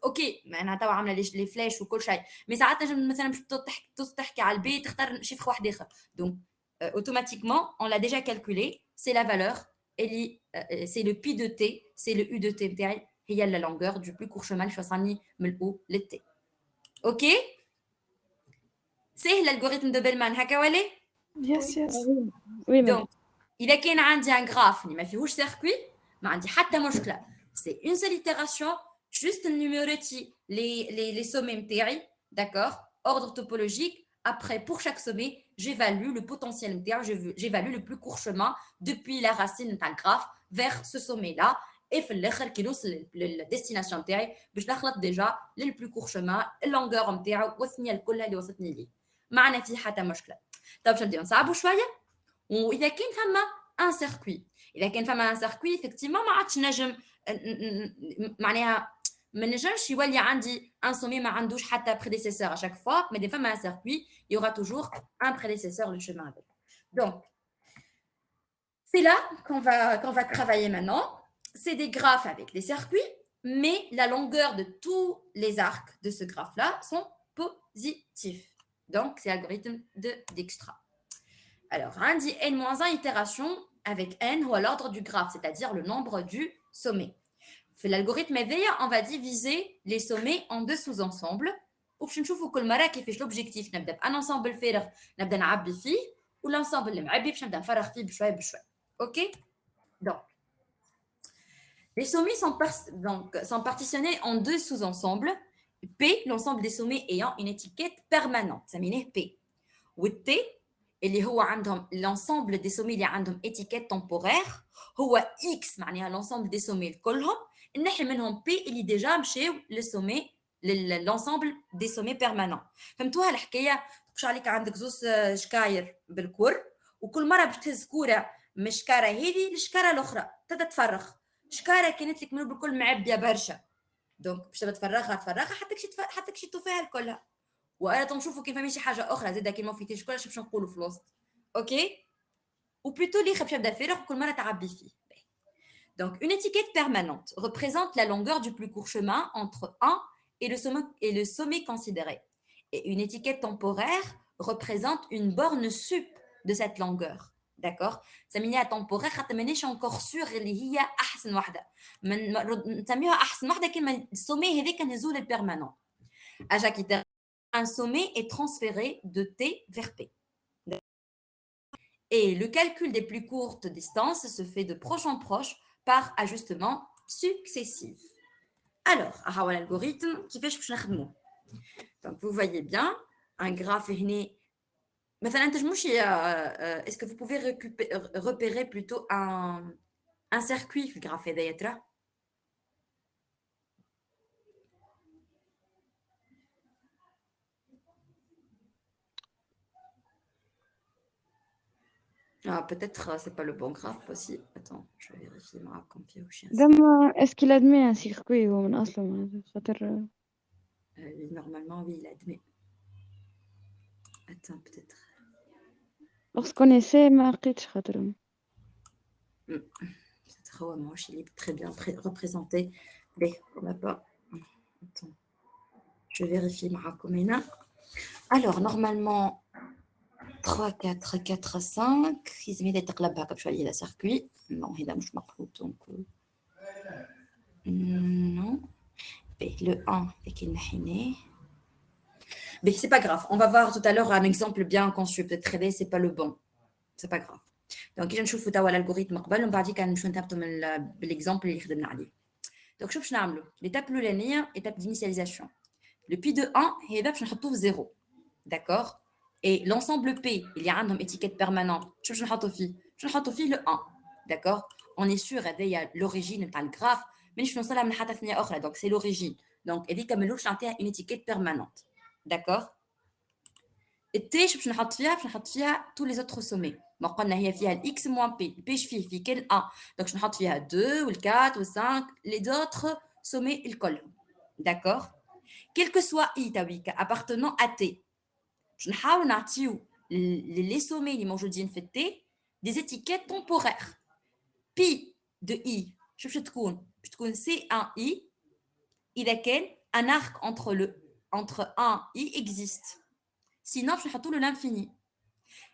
اوكي معناها توا عامله لي فلاش وكل شيء، مي ساعات نجم مثلا باش تحكي على البي تختار شيفر واحد اخر. Donc automatiquement on l'a déjà calculé, c'est la valeur اللي c'est le pi de t, c'est le u de t نتاعي هي la longueur du plus court chemin اللي توصلني من الاو للتي. اوكي سهل الالغوريثم دو بيلمان هكا ولا؟ Yes, yes. Oui, madame. دونك اذا كان عندي ان غراف اللي ما فيهوش سيركوي ما عندي حتى مشكله، سي اون سيل ايتيراسيون جوست نيميروتي les sommets نتاعي d'accord ordre topologique. Après pour chaque sommet j'évalue le potentiel نتاعو, j'évalue le plus court chemin depuis la racine نتاع الغراف vers ce sommet là. Et في الاخر كي نوصل للديستيناسيون نتاعي باش نخلط ديجا للبلو كور شومان اللونغور نتاعو والثنيه الكلها اللي وصلتني ليه، ما عندنا فيه حتى مشكله. طيب باش نبداو نصعبوا شويه. واذا كان فما ان سيركوي، اذا كان فما ان سيركوي effectivement ما عادش نجم معناها ما نجمش يولي عندي ان سومي ما عندوش حتى prédécesseur à chaque fois. Mais des fois un circuit il y aura toujours un prédécesseur le chemin avec. Donc c'est là qu'on va travailler maintenant. C'est des graphes avec des circuits, mais la longueur de tous les arcs de ce graphe-là sont positifs. Donc, c'est l'algorithme de Dijkstra. Alors, on dit n-1 itération avec n ou à l'ordre du graphe, c'est-à-dire le nombre du sommet. Fait l'algorithme EVEA, on va diviser les sommets en deux sous-ensembles. وباش نشوفوا كل مره كيفاش l'objectif نبدا بان ensemble فارغ نبدا نعبي فيه والانسامبل اللي معبي باش نبدا نفرغ فيه بشويه بشويه. اوكي donc les sommets sont partitionnés en deux sous-ensembles. P, l'ensemble des sommets ayant une étiquette permanente, ça m'énerve P. Ou T, اللي هو عندهم l'ensemble des sommets اللي عندهم étiquette temporaire. هو X معناها l'ensemble des sommets كلهم. نحي منهم P اللي déjà مشاو للسومي l'ensemble des sommets permanents. فهمتوها الحكايه؟ تقش عليك عندك زوز شكاير بالكور وكل مره باش تهز كوره من الشكاره هذه للشكاره الاخرى تبدا تفرغ. شكاره كانت لك من بالكل معبيه برشا دونك باش تفرغها حتى كشي توفيها الكلها. وانا تنشوفوا كيف ماشي حاجه اخرى زاده كي ما فيتيش كلها باش نقولوا في الوسط. اوكي وبلوتو اللي باش يبدا فارغ وكل مره تعبي فيه. Donc une étiquette permanente représente la longueur du plus court chemin entre 1 et le sommet considéré. Et une étiquette temporaire représente une borne sup de cette longueur. D'accord? سميناها temporaire خاطر مانيش encore sûr اللي هي احسن وحده. نسميوها احسن وحده كيما السومي هذيك نهزو للبيرمانون. À chaque itération, un sommet est transféré de T vers P. Et le calcul des plus courtes distances se fait de proche en proche par ajustement successif. Alors, l'algorithme qui fait باش نخدموه. Donc, vous voyez bien, un graphe هنا مثلا تجموش est-ce que vous pouvez repérer plutôt un circuit في الجراف هذايا ترى؟ Ah, peut-être c'est pas le bon graphe aussi. Attends, je vais vérifier معاكم فيه واش دام est-ce qu'il admet un circuit هو من أصله خاطر oui, normalement oui, il admet. Attends, peut-être. lorsqu'on essaie ما لقيتش خاطر Peut-être ouais, moi il est très bien représenté. Mais on n'a pas. Attends. Je vérifie معاكم هنا. Alors normalement 3 4 4 5 يلزم يبدا يتقلب هكا بشويه على circuit. Non, هذا مش مقلوب donc non. Le 1 et qu'il n'حيناه. Mais c'est pas grave. On va voir tout à l'heure un exemple bien conçu. Peut-être rêver, c'est pas le bon. C'est pas grave. Donc, il y a une chose l'algorithme قبل ومن بعد كان نمشيو نثبتوا بالاكزامبل اللي خدمنا عليه. Donc, شوف شنو نعملوا. L'étape الاولانيه, étape d'initialisation. Le pi de 1 هذا باش نحطوه في 0. D'accord? Et l'ensemble P, il y a عندهم étiquette permanente. شوف شنو نحطوا فيه. باش نحطوا فيه le 1. D'accord? On est sûr هذايا l'origine نتاع الجراف, مانيش نوصلها من حتى ثانيه اخرى. Donc, c'est l'origine. Donc, هذيك ما نلوش نعطيها une étiquette permanente. D'accord? التي باش نحط فيها tous les autres sommets. ما قلنا هي فيها x moins p. p فيه كان 1. Donc je نحط فيها 2 وال 4 وال 5 les autres sommets الكل. D'accord? Quel que soit i تاويك appartenant à t. je نحاول نعطيو les sommets اللي موجودين في t des étiquettes temporaires. pi de i شوف تكون c1i إذا كان un arc entre 1 i existe. Sinon, je vais faire l'infini.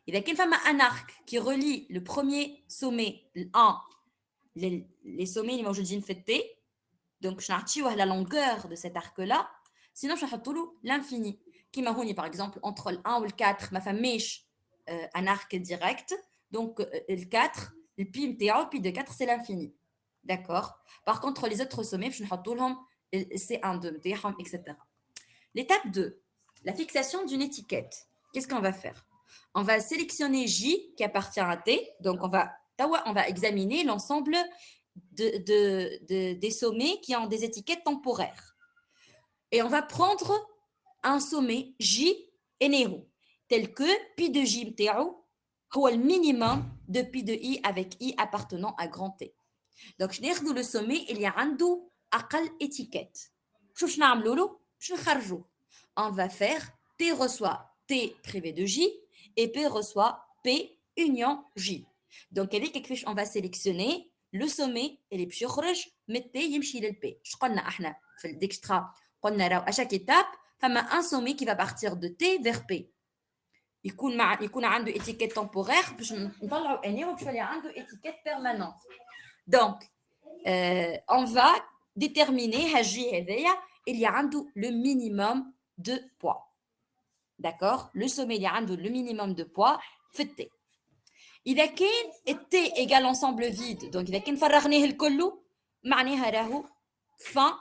Il y a un arc qui relie le premier sommet, le 1, les sommets les موجودين في T. Donc, je vais la longueur de cet arc-là. Sinon, je vais faire l'infini. Qui m'a par exemple, entre le 1 ou le 4, ma femme mèche un arc direct. Donc, le 4, le pi le pi de 4, c'est l'infini. D'accord? Par contre, les autres sommets, je vais faire C1, 2, etc. L'étape 2. La fixation d'une étiquette. Qu'est-ce qu'on va faire? On va sélectionner J qui appartient à T. Donc, on va examiner l'ensemble des sommets qui ont des étiquettes temporaires. Et on va prendre un sommet J et Néo, tel que pi de J متاعو هو le minimum de pi de I avec I appartenant à grand T. Donc, je vais le sommet, il y a un أقل étiquette. شوف شنو نعملوا له؟ باش نخرجوه. On va faire T reçoit T privé de J et P reçoit P union J. Donc, on va sélectionner le sommet et les باش يخرج من T يمشي لل P. Je قلنا احنا في الديكسترا قلنا راهو à chaque étape فما un sommet qui va partir de T vers P. يكون عنده étiquette temporaire باش نطلعوا اني وباش يولي عنده étiquette permanente. Donc, on va déterminer J هذايا il y a le minimum de poids. D'accord? Le sommet, il y a le minimum de poids في T. إذا كان T égale ensemble vide, donc إذا كان فرغناه الكل معناها راهو fin.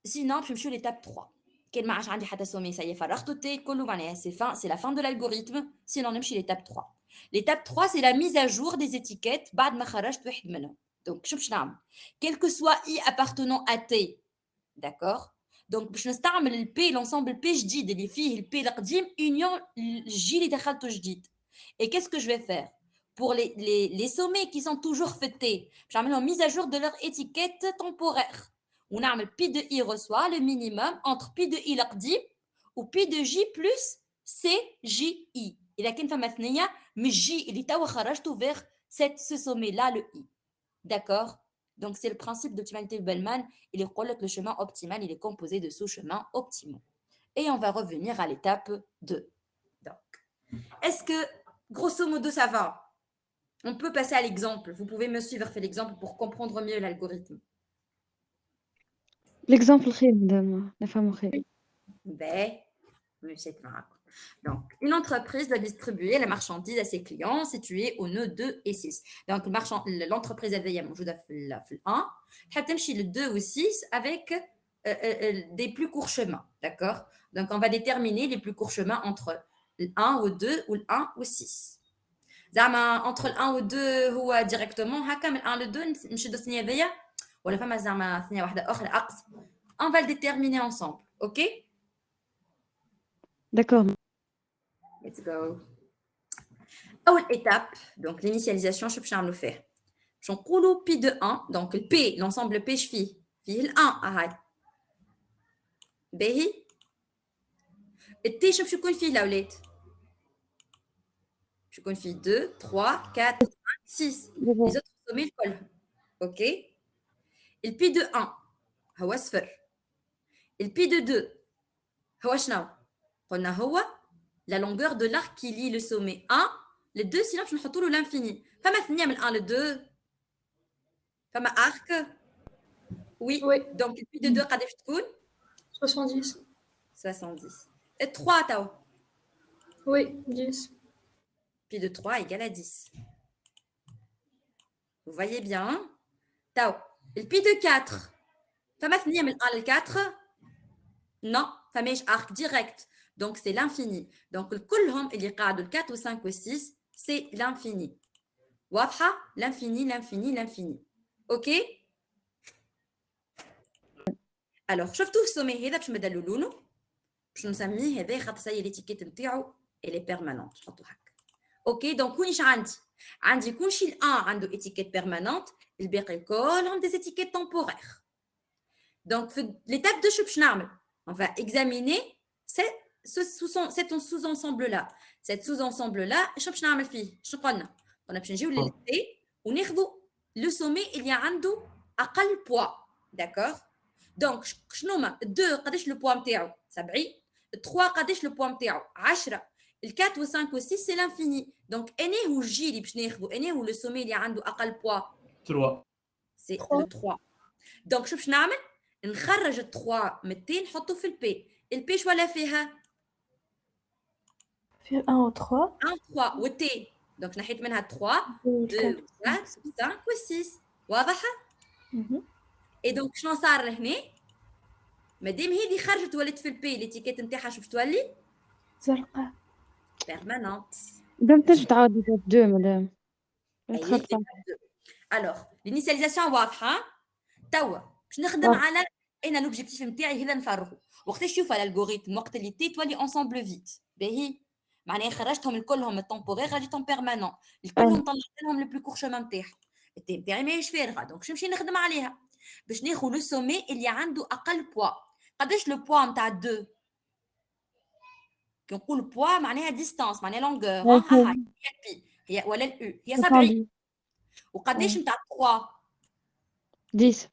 Sinon, je vais l'étape 3. كان ما عادش عندي حتى sommet, ça y est, فرغت T كله معناها c'est la fin de l'algorithme. Sinon, نمشي l'étape 3. L'étape 3, c'est la mise à jour des étiquettes بعد ما خرجت واحد منهم. Donc, شوف شنو نعمل. Quel que soit I appartenant à T, d'accord? Donc, باش نستعمل البي l'ensemble P جديد اللي فيه البي القديم union الجي اللي دخلته جديد. Et qu'est-ce que je vais faire? Pour les sommets qui sont toujours fêtés, je vais faire une mise à jour de leur étiquette temporaire. On a un pi de I reçoit le minimum entre pi de I القديم ou pi de J plus CJI. إذا كان فما ثنية من J اللي توا خرجته vers ce sommet-là, le I. D'accord? Donc, c'est le principe d'optimalité de Bellman. Il est que le chemin optimal, il est composé de sous-chemins optimaux. Et on va revenir à l'étape 2. Donc, est-ce que, grosso modo, ça va? On peut passer à l'exemple. Vous pouvez me suivre, faire l'exemple pour comprendre mieux l'algorithme. l'exemple خير مدام نفهمه خير. Ben, mais c'est marrant. Donc, une entreprise doit distribuer la marchandise à ses clients situés au nœud 2 et 6. Donc, l'entreprise هذيا موجودة في ال 1 حتمشي le 2 ou 6 avec des plus courts chemins, d'accord? Donc, on va déterminer les plus courts chemins entre le 1 ou 2 ou le 1 ou 6. زعما entre le 1 ou 2 هو directement هكا من 1 ل 2 نشدو الثنية هذيا ولا فما زعما ثنية واحدة أخرى أقصى. On va le déterminer ensemble, ok? D'accord. Let's go. Première étape, donc l'initialisation, je vais le faire. Je vais pi de 1, donc le P, l'ensemble P, je fais le 1, ahad. باهي. التي شوف شكون فيه الأولاد. شكون فيه 2, 3, 4, 5, 6. Les autres sommets الكل. Ok. Le pi de 1 هو صفر. Le pi de 2 هو شنو؟ قلنا هو la longueur de l'arc qui lie le sommet 1, le 2, sinon je vais mettre l'infini. Fama ثنية من 1 le 2. Fama arc. Oui. Oui. Donc, le pi de 2, قداش تكون؟ 70. 70. Et 3, Tao. Oui, 10. Pi de 3 égale à 10. Vous voyez bien? Tao. Le pi de 4. Fama ثنية من 1 le 4. Non, famèche arc direct. Donc, c'est l'infini. Donc, le كلهم اللي قاعدوا le 4 ou 5 ou 6, c'est l'infini. واضحة؟ L'infini, l'infini, l'infini. OK? Alors, شفتوا السومي هذا باش نبدلوا لونه باش نسميه هذا خاطر سي ليتيكيت نتاعو اللي بيرمانونت نحطوا هكا. اوكي دونك كونيش عندي كلشي الان عنده اتيكيت بيرمانونت الباقي كلهم دي اتيكيت تمبورير. دونك في ليتاب دو شو باش نعمل on va examiner cet sous-ensemble là. Cet sous-ensemble là شو باش نعمل فيه شنو قلنا باش نجيو للتي وناخذوا لو سومي اللي عنده اقل بوا. داكور دونك شنو هما 2 قداش لو بوا نتاعو 70 3 قداش لو بوا نتاعو 10 ال 4 و 5 و 6 سي لانفيني. دونك اني هو الجي اللي باش ناخذو اني هو لو سومي اللي عنده اقل بوا 3 سي لو 3. دونك شو باش نعمل نخرج 3 من التي نحطو في البي. البي شو ولا فيها في 1 و 3 1 3 والتي دونك نحيت منها 3 2 4 5 و 6 واضحه. اي دونك شنو صار لهنا مادام هذه خرجت ولات في البي ليتيكيت نتاعها شو باش تولي زرقاء بيرمانونت. مادام تنجم تعاودي في 2 مدام أيوة. الوغ الانيسياليزاسيون واضحه. توا باش نخدم على انا لوبجيكتيف نتاعي هذا نفرغه وقتاش يشوف الالغوريثم وقت اللي تي تولي انسامبل فيت باهي معناها خرجتهم الكلهم التمبورير غاديتهم بيرمانون الكلهم طلعت لهم لو بلو كور شومان نتاعهم التي نتاعي ماهيش فارغه دونك باش نمشي نخدم عليها باش ناخذ لو سومي اللي عنده اقل بوا. قداش لو بوا نتاع 2 كي نقول بوا معناها ديستانس معناها لونغور هي ولا الاو هي 70 وقداش نتاع 3 10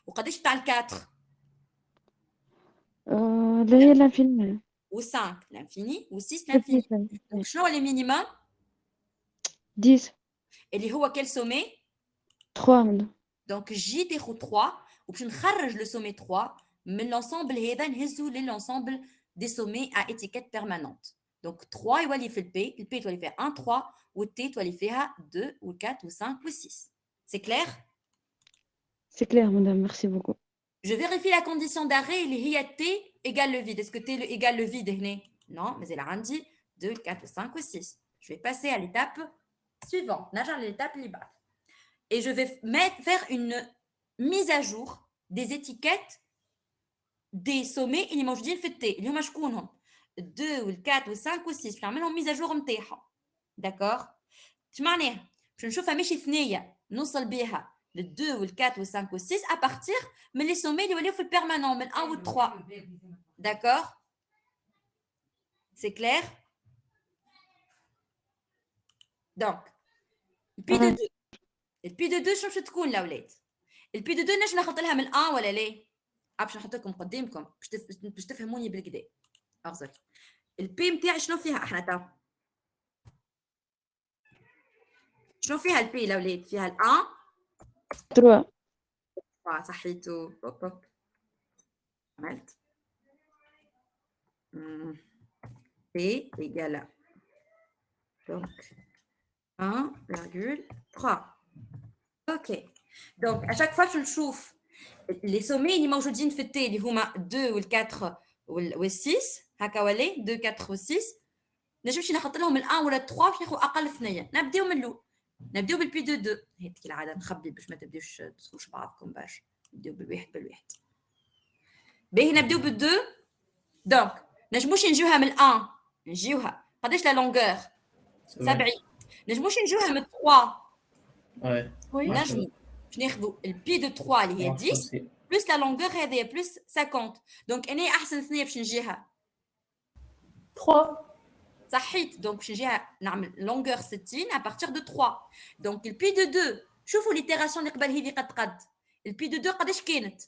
وقداش نتاع 4 اللي هي الانفيني و5 l'infini و6 l'infini. Donc شنو هو le minimum 10 اللي هو quel sommet 3 مدام. donc j تاخذ 3 وباش نخرج le sommet 3 من l'ensemble هذا نهزو للensemble des sommets à étiquette permanente. Donc 3 يولي في البي البي تولي فيها 1 3 والتي تولي فيها 2 و4 و5 و6. C'est clair C'est clair madame, merci beaucoup. Je vérifie la condition d'arrêt اللي هي t égale le vide. Est-ce que t égale le vide هنا Non, mais elle a عندي 2 4 5 ou 6. Je vais passer à l'étape suivante. نرجع للإتاب اللي بعد. Et je vais faire une mise à jour des étiquettes des sommets اللي موجودين في التي اللي هما شكونهم 2 و 4 و 5 و 6 باش نعملهم ميزا جور نتاعهم. داكور اش معناها باش نشوفها ماشي ثنيه نوصل بها le 2 le 4 le 5 le 6 à partir mais les sommets اللي يوليو في البيرمانون من 1 و 3. D'accord C'est clair Donc البي دو 2 البي دو 2 شنو باش تكون الاولاد البي دو 2 نجم نحط لها من 1 ولا لا باش نحط لكم قدامكم باش تفهموني بالكدا اغزر البي نتاعي شنو فيها احنا تو شنو فيها البي الاولاد فيها ال 3 صحيتو اوب عملت T égale à donc 1,3. OK. Donc, à chaque fois, je chauffe les sommets اللي موجودين في التي اللي هما 2 وال4 وال6 هكا ولي 2 4 و6 نجمش نحط لهم ال1 ولا 3 باش ناخذ اقل ثنيه نبداو من الاول نبداو بالبي دو 2 هذيك العاده نخبي باش ما تبداوش تدخلوش بعضكم باش نبداو بالواحد باهي نبداو بال2 دونك نجموش نجيوها من ال1 نجيوها قداش لا لونغور 70 نجموش نجيوها من 3 Ouais. Oui. نجمو باش ناخذوا البي دو 3 اللي هي 10 بلس لا لونغور هذه بلس 50 دونك انا احسن ثنيه باش نجيها 3. صحيت دونك باش نجيها نعمل لونغور 60 à partir de 3 دونك البي دو 2 شوفوا ليتيراسيون اللي قبل هذه قد البي دو 2 قداش كانت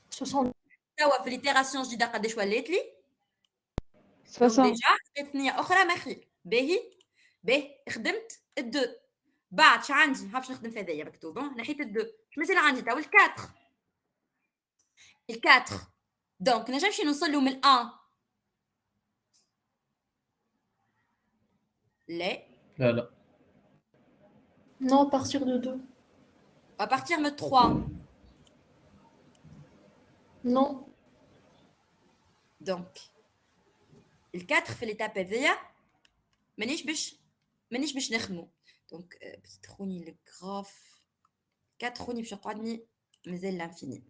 60. توا في ليتيراسيون جديده قداش ولات لي 60. ديجا لقيت ثنيه اخرى ما خير باهي خدمت الدو بعد ش عندي باش نخدم في هذايا مكتوب نحيت الدو اش مازال عندي توا الكاتر دونك نجمش نوصل له من الان لا Non, à partir de 2. à partir de 3 Non. دونك الكاتر في ليتاب هذيا مانيش باش نخدمو دونك تخوني الجراف 4 خوني باش يقعدني مازال لانفيني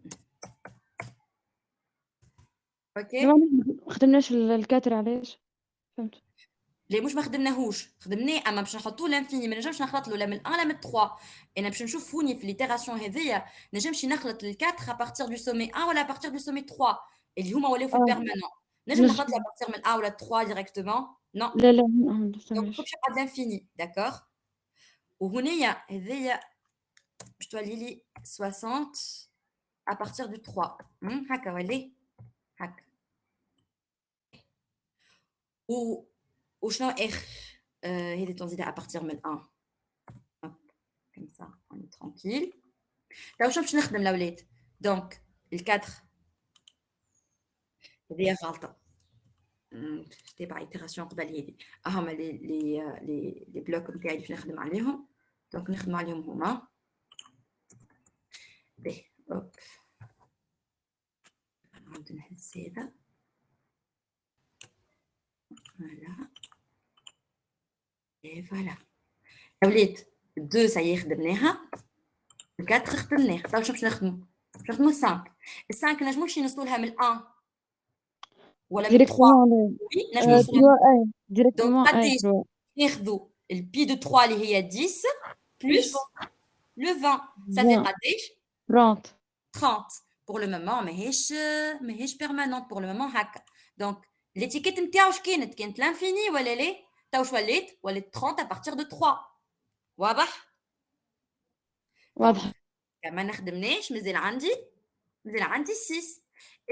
اوكي ما خدمناش الكاتر علاش فهمت ليه مش ما خدمناهوش خدمناه اما باش نحطوه لانفيني ما نجمش نخلط له لا من 1 لا من 3 انا باش نشوف هوني في ليتيراسيون هذيا نجمش نخلط ال4 ابارتير دو سومي 1 ولا ابارتير دو سومي 3 اللي هما ولاو في البيرمانون نجم نخلط له ابارتير من 1 ولا 3 ديريكتومون نو لا دونك باش يقعد لانفيني داكور وهنايا هذيا باش تولي لي 60 à partir du 3 هكا ولي هكا وشنو اخر هذه تنزيدها à partir من 1 hop comme ça on est tranquille توا شنو باش نخدم الاولاد دونك ال4 هذه غلطه تبع ايتيراسيون قبل هذه هما لي بلوك نتاعي باش نخدم عليهم دونك نخدم عليهم هما باهي اوب نعاود نحس هذا فوالا اي فوالا اولاد 2 ساي خدمناها 4 خدمناها توا شنو باش نخدمو 5 ال5 نجموش نوصلوا لها من 1 ولا من 3 ديريكتومون نجمو نوصلوا اي ديريكتومون دونك اي قداش ناخذوا البي دو 3 اللي هي 10 بلس لو 20 ça fait قداش 30 30 pour le moment ماهيش permanente pour le moment هكا دونك l'étiquette نتاعو اش كانت لانفيني ولا ليه توا واش ولات 30 à partir de 3 واضح كما نخدمناش مازال عندي 6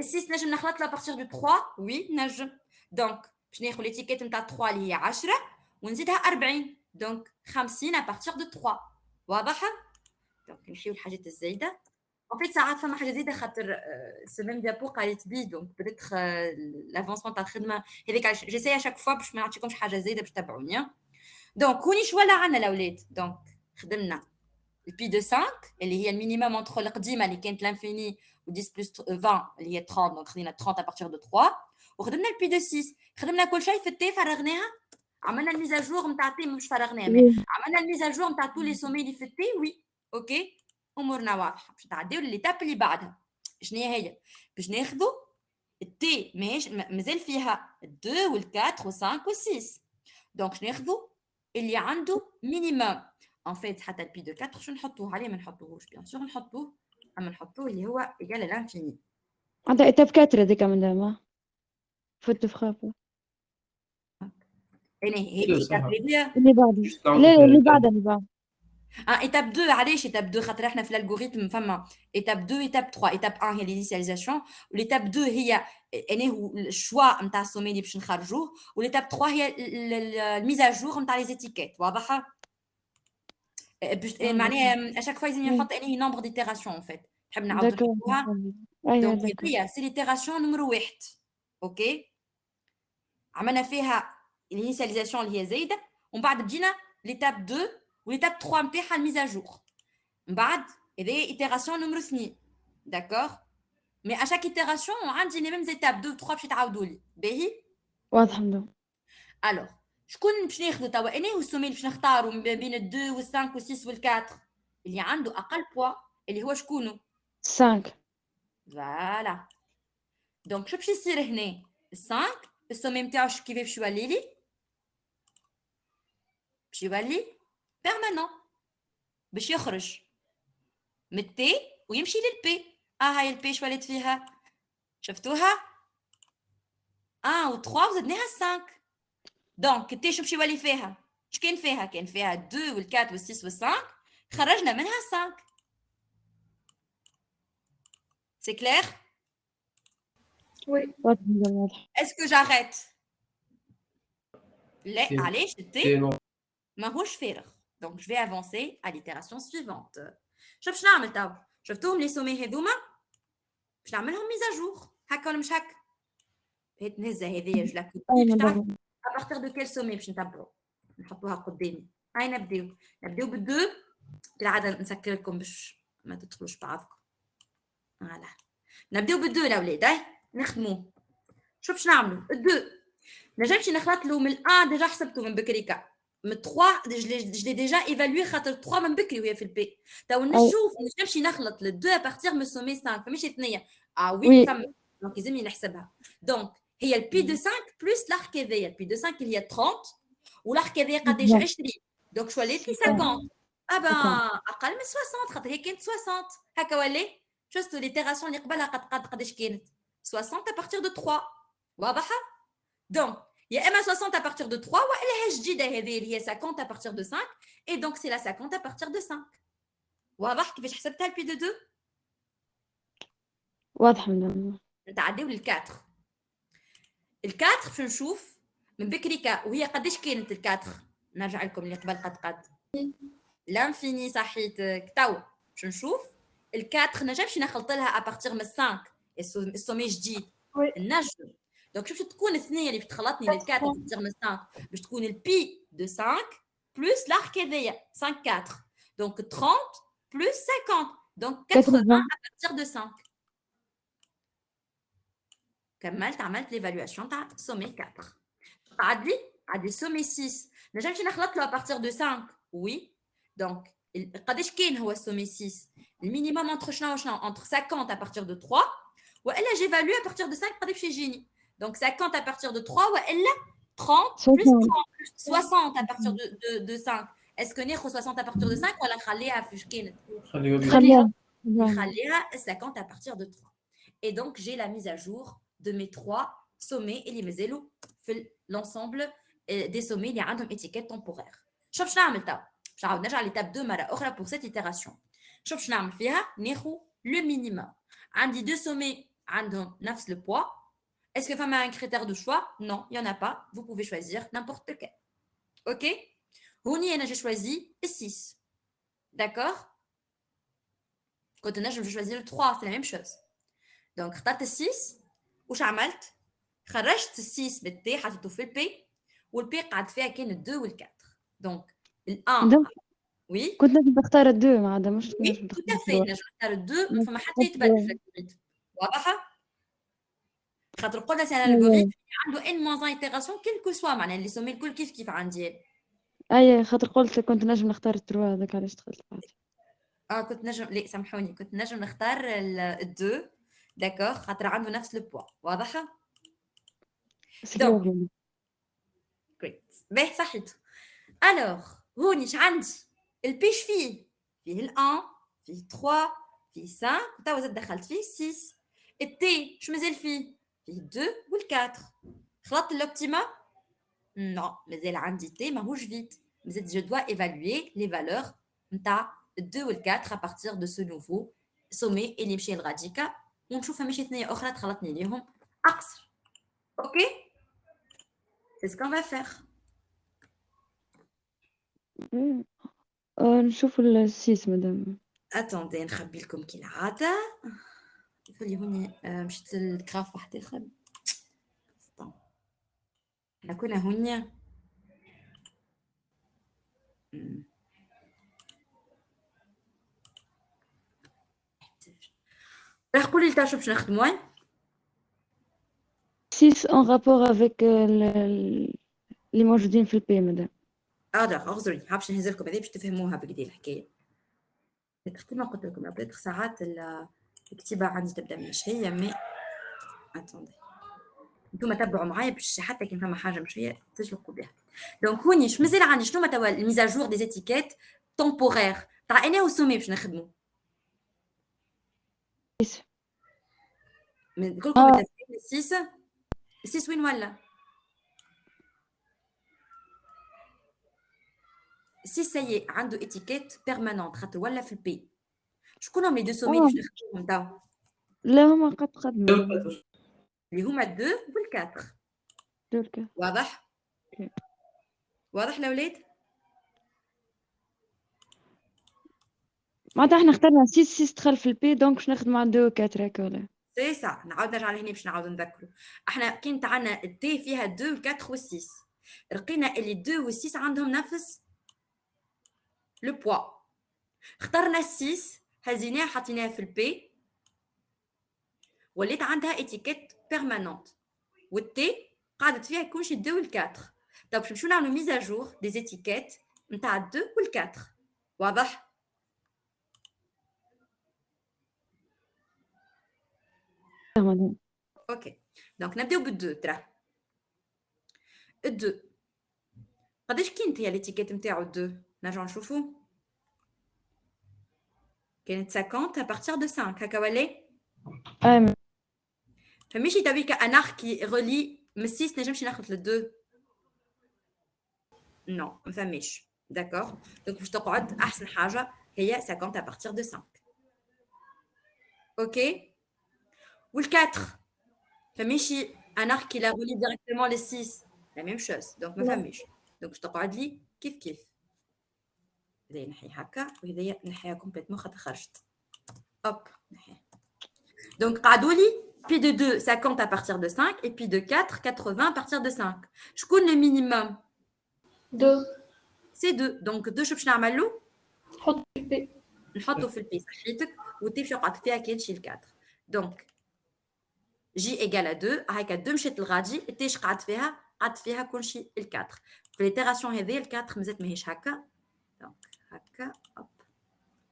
ال6 نجم نخلط لا بارتير دو 3 وي نجم دونك باش ناخذ ليتيكيت نتاع 3 اللي هي 10 ونزيدها 40 دونك 50 à partir de 3 واضحه دونك نمشيو للحاجات الزايده en fait ساعات فما حاجه زايده خاطر سو ميم ديابو قالت بي دونك بديت لافونسمون تاع الخدمه هذيك جيساي اشاك فوا باش ما نعطيكمش حاجه زايده باش تتبعوني دونك هوني شو ولا عندنا الاولاد دونك خدمنا البي دو 5 اللي هي المينيموم انتر القديمه اللي كانت لانفيني و 10 بلس 20 اللي هي 30 دونك خدينا 30 à partir de 3 وخدمنا البي دو 6 خدمنا كل شيء في التي فرغناها عملنا الميزاجور نتاع التي مش فرغناها عملنا الميزاجور نتاع تو لي سومي اللي في التي وي اوكي امورنا واضحه باش نتعداو لليتاب اللي بعدها شنو هي باش ناخذوا التي مازال فيها 2 وال4 و5 و6 دونك باش ناخذوا اللي عنده مينيموم ان فيت حتى البي دو 4 شنو نحطوه عليه ما نحطوهوش بيان سور نحطوه اما نحطوه اللي هو ايجال لانفيني عندها ايتاب 4 هذيك من دابا فوت فخافه يعني هذه ايتاب اللي بعدها لا اللي بعدها étape 2 علاش étape 2 خاطر احنا في الالغوريثم فما étape 2 étape 3 étape 1 هي l'initialisation l'étape 2 هي يعني هو الشوا نتاع السومي اللي باش نخرجوه والétape 3 هي الميزاجور نتاع لي زيتيكيت واضحه معناها اشاك فوا لازم نحط انهي نومبر ديتيراسيون ان فيت نحب نعاود نحطوها دونك هي سي ليتيراسيون نمرو 1 اوكي عملنا فيها الانيسياليزاسيون اللي هي زايده ومن بعد بدينا ليتاب 2 وليتاب 3 نتاعها الميز اجور من بعد هذه ايتيراسيون نمرو 2 داكور مي ا شاك ايتيراسيون عندي لي ميم زيتاب 2 و 3 باش يتعاودوا لي باهي واضح مدام. الوغ شكون باش ناخذ توا انا والسومي باش نختاروا ما بين ال 2 وال 5 وال 6 وال 4 اللي عنده اقل بوا اللي هو شكونه 5. فوالا دونك شو باش يصير هنا ال 5 السومي نتاعو كيف باش يولي لي باش يولي بيرمانون باش يخرج من التي ويمشي للبي هاي البي شو ولات فيها شفتوها 1 و 3 وزدناها 5 دونك التي شو باش يولي فيها اش كان فيها 2 وال 4 وال 6 وال 5 خرجنا منها 5 سي كلير وي واضح مدام واضح. اسكو جاريت لا C'est- علاش c'est التي non. ماهوش فارغ دونك جو في افونسي على ليتيراسيون سويفونت شوف شنو نعمل تو شفتوهم لي سومي هذوما باش نعملهم ميزاجور هكا ولا مش هكا بغيت نهزها هذيا جو لا أي باش تعرف مدام. ابارتيغ دو كيل سومي باش نتبعوا نحطوها قدامي هاي نبداو بالدو كالعاده نسكر لكم باش ما تدخلوش بعضكم فوالا نبداو بالدو الاولاد نخدموه شوف باش نعملوا الدو نجمش نخلط له من الان ديجا حسبته من بكريكا من 3 je l'ai déjà évalué خاطر 3 من بكري وهي في البي تو نشوف نجمش نخلط للدو ابارتيغ من سومي 5 فماش ثنيه وي وي. فما دونك لازمني نحسبها دونك هي البي دو 5 بلس لارك هذايا البي دو 5 اللي هي 30 والارك هذايا قداش 20 دونك شو ولات لي 50 ابا اقل من 60 خاطر هي كانت 60 هكا ولا شفتوا ليتيراسيون اللي قبلها قداش كانت 60 ابارتيغ دو 3 واضحه دونك يا اما 60 à partir de 3 والا هي جديده هذه اللي هي 50 à partir de 5 et donc c'est la 50 à partir de 5 واضح كيفاش حسبتها البي دو 2 واضح مدام. نتعداو لل 4 ال 4 باش نشوف من بكريكا وهي قداش كانت ال 4 نرجع لكم اللي قبل قد لانفيني صحيتك تو باش نشوف ال 4 نجمش نخلط لها à partir من 5 السومي جديد وي النجم دونك شوف تكون الثنيه اللي بتخلطني لل 4 بتصير من 5 باش تكون البي دو 5 بلس لارك هذايا 5 4 دونك 30 بلس 50 دونك 80 à partir de 5 كملت عملت ليفالواسيون تاع سومي 4 عاد لي سومي 6 نجمش نخلط له à partir de 5 وي دونك قداش كاين هو السومي 6 المينيموم انتر شنو انتر 50 à partir de 3 والا جيفالوي à partir de 5 قداش باش يجيني donc 50 à partir de 3 والا 30 plus 30 plus 60 à partir de 5 est-ce que ناخذ 60 à partir de 5 ولا نخليها فاش كانت خليه خليها. نخليها 50 à partir de 3 et donc j'ai la mise à jour de mes 3 sommets اللي مازالوا في l'ensemble des sommets اللي عندهم étiquette temporaire شوف شنو نعمل تو باش نعاود نرجع لتاب 2 مره اخرى pour cette itération شوف شنو نعمل فيها ناخذ le minimum عندي 2 sommets عندهم نفس le poids. Est-ce que femme a un critère de choix? Non, il n'y en a pas. Vous pouvez choisir n'importe lequel. Ok? Houni, j'ai choisi le 6. D'accord? Quand on a, je vais choisir le 3. C'est la même chose. Donc, tu as 6. وش عملت؟ خرجت 6 بالتي حطيته في البي والبي قعد فيها كان 2 وال 4. Donc, ال 1 oui. كنت نجم نختار الدو ما عدا مش Oui, tout à fait. نجم نختار الدو فما حتى يتبدل في الالغوريثم. واضحة؟ خاطر قلنا سي ان الغوريثم عنده ان موان ايتيراسيون كيلكو سوا معناها اللي سومي الكل كيف عندي اي خاطر قلت كنت نجم نختار التروا هذاك علاش دخلت بعد. كنت نجم لا سامحوني كنت نجم نختار الدو داكوغ خاطر عنده نفس لو بوا واضحه دونك جريت باهي صحيت الوغ هوني اش عندي البيش فيه ال1 فيه 3 فيه 5 توا زاد دخلت فيه 6 التي اش مازال فيه 2 وال4 خلطت l'optima non مازال عندي تي ماهوش فيد مازال je dois évaluer les valeurs نتاع 2 وال4 à partir de ce nouveau sommet اللي مشى الغاديكا ونشوفها ماشي ثنيه اخرى تخلطني ليهم اقصر اوكي c'est ce qu'on va faire نشوف السيس مدام. attendez نخبي لكم كالعاده خلي هوني مشيت للكراف واحد اخر احنا كنا هنا. مم. راح قولي لتا شو باش نخدمو. 6 en rapport avec اللي موجودين في البي مدام. داك اغزري باش نهز لكم هذه باش تفهموها بكدا الحكايه. اختي ما قلت لكم بدات ساعات الكتابه عندي تبدا مش هي مي اتوندي انتم تبعوا معايا باش حتى كان فما حاجه مش هي تسلكوا بها. دونك هوني شنو مازال عندي شنو توا الميزا جور دي زيتيكيت تمبورير تاع انا وسومي باش نخدموا من كلكم متفقين 6 6 وين ولا 6 سي عنده اتيكيت بيرمانونت خاطر ولا في البي. شكون هم لي دو سومي باش نخدمهم توا؟ لا هما قد خدموا اللي هما 2 وال4. دول واضح؟ اوكي. واضح الاولاد؟ معناتها احنا اخترنا 6 دخل في البي دونك باش نخدم مع 2 و 4 هكا ولا سي سا نعاود نرجع لهنا باش نعاود نذكروا. احنا كان تاعنا التي فيها 2 و4 و6 لقينا اللي 2 و6 عندهم نفس لو بوا. اخترنا 6 هزيناها حطيناها في البي ولات عندها اتيكيت بيرمانونت والتي قعدت فيها يكون شي 2 وال4. طب باش نمشيو نعملوا ميزا جور دي زيتيكيت نتاع 2 وال4. واضح؟ مدام. اوكي دونك نبداو بالدو. ترى الدو قداش كانت هي ليتيكيت نتاعو الدو؟ نرجعو نشوفو. كانت 50 à partir de 5 هكا ولا؟ فماشي تبيك ان arc qui relie من 6 نجمش ناخذ للدو. نو ما فماش. داكور دونك باش تقعد احسن حاجه هي 50 à partir de 5. اوكي وال4 فماشي ان arc qui la relie directement les 6 la même chose دونك ما فماش. دونك باش تقعد لي كيف هذايا نحي هكا وهذايا نحيها كومبليتمون خاطر خرجت. هوب نحيها. دونك قعدوا لي بي دو 2 50 à partir de 5 et puis de 4 80 à partir de 5. شكون le minimum؟ 2 سي 2. دونك 2 شو باش نعملو؟ حط البي نحطو في البي صحيتك والتي باش يقعد فيها كي تشيل 4. دونك جي ايكال 2 هكا 2 مشات للغادي التي قعدت فيها كلشي ال4. في ليتيراسيون هذه ال4 مازالت ماهيش هكا. دونك هكا هوب.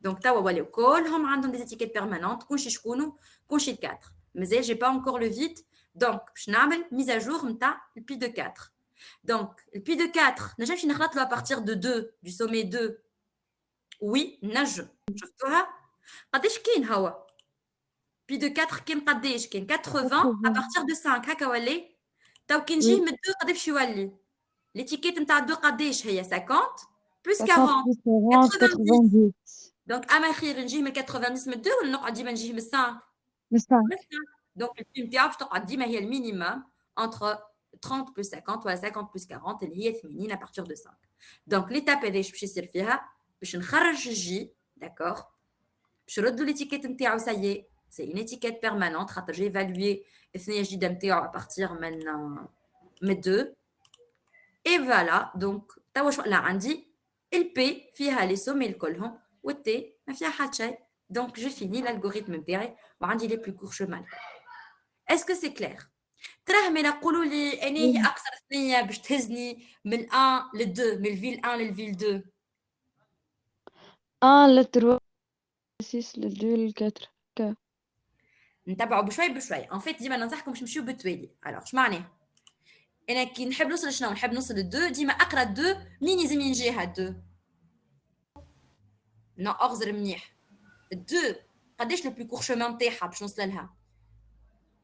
دونك توا ولاو كلهم عندهم دي اتيكيت بيرمانونت كلشي شكونو كلشي ال4. مازال جي با انكور لو فيد دونك باش نعمل ميزا جور نتاع البي دو 4. دونك البي دو 4 نجمش نخلط له ا بارتير دو 2 دو سومي 2. وي نجم. شفتوها قداش كاين هو بي دو 4 كاين قداش كاين 80 ا بارتير دو 5 هكا ولا؟ تو كي نجيه من 2 قداش باش يولي ليتيكيت نتاع 2 قداش هي 50 بلس 40 90. دونك اما خير نجيه من 90 من 2 ولا نقعد ديما نجيه من 5 من 5. دونك البي نتاعو باش تقعد ديما هي المينيموم انتر 30 بلس 50 ولا 50 بلس 40 اللي هي 80 ا بارتير دو 5. دونك ليتاب هذاش باش يصير فيها باش نخرج الجي. داكور باش نردوا ليتيكيت نتاعو سايي سي اون اتيكيت بيرمانونت خاطر جي ايفالوي الثنيه الجديده نتاعو ا بارتير من 2 اي فوالا. دونك توا شو لا عندي البي فيها لي سومي كلهم والتي ما فيها حتى شيء. دونك جو فيني الالغوريثم نتاعي وعندي لي بلو كور شومان. اسكو سي كلير؟ تراه مي نقولوا لي اني هي اقصر ثنيه باش تهزني من 1 ل 2 من الفيل 1 للفيل 2 ل 3 6 ل 2 ل 4 نتبعوا بشوي ان فيت. ديما ننصحكم باش نمشيو بالتوالي. الوغ اش معناه؟ انا كي نحب نوصل شنو نحب نوصل ل2 ديما اقرا 2 منين يلزم ينجيها 2. نو اغزر منيح 2 قداش لو بلو كور شومان نتاعها باش نوصل لها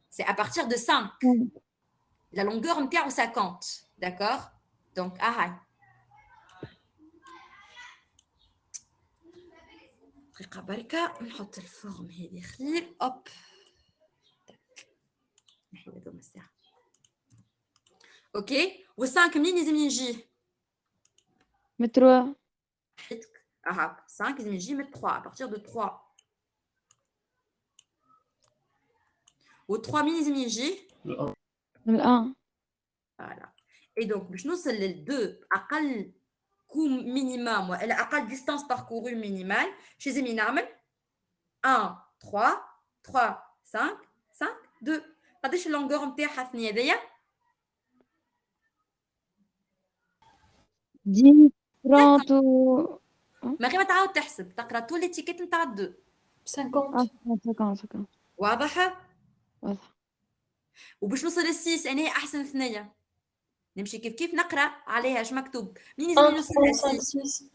سي ا بارتير دو 5. لا لونغور نتاعو 50. داكور دونك هاي دقيقه بركه نحط الفورم هذه خير. اوب نحيد هذوما الساعه. اوكي و5 منين لازم يجي؟ من 3. حيتك 5 لازم يجي من 3 à partir de 3 و 3 منين لازم يجي؟ من 1. فوالا Et donc باش نوصل لل2 اقل coût minimum ولا اقل distance parcourue minimale شو لازم نعمل 1 3 3 5 5 2 قداش اللونغور نتاعها الثانيه هذيا 10 50 30 و ما غير ما تعاود تحسب تقرا طول الاتيكيت نتاع 2 50. 50. واضح واضح. وباش نوصل لل6 انا احسن ثنيه نمشي كيف نقرا عليها اش مكتوب منين 1 لازم نوصل 3 لها 5 6 6.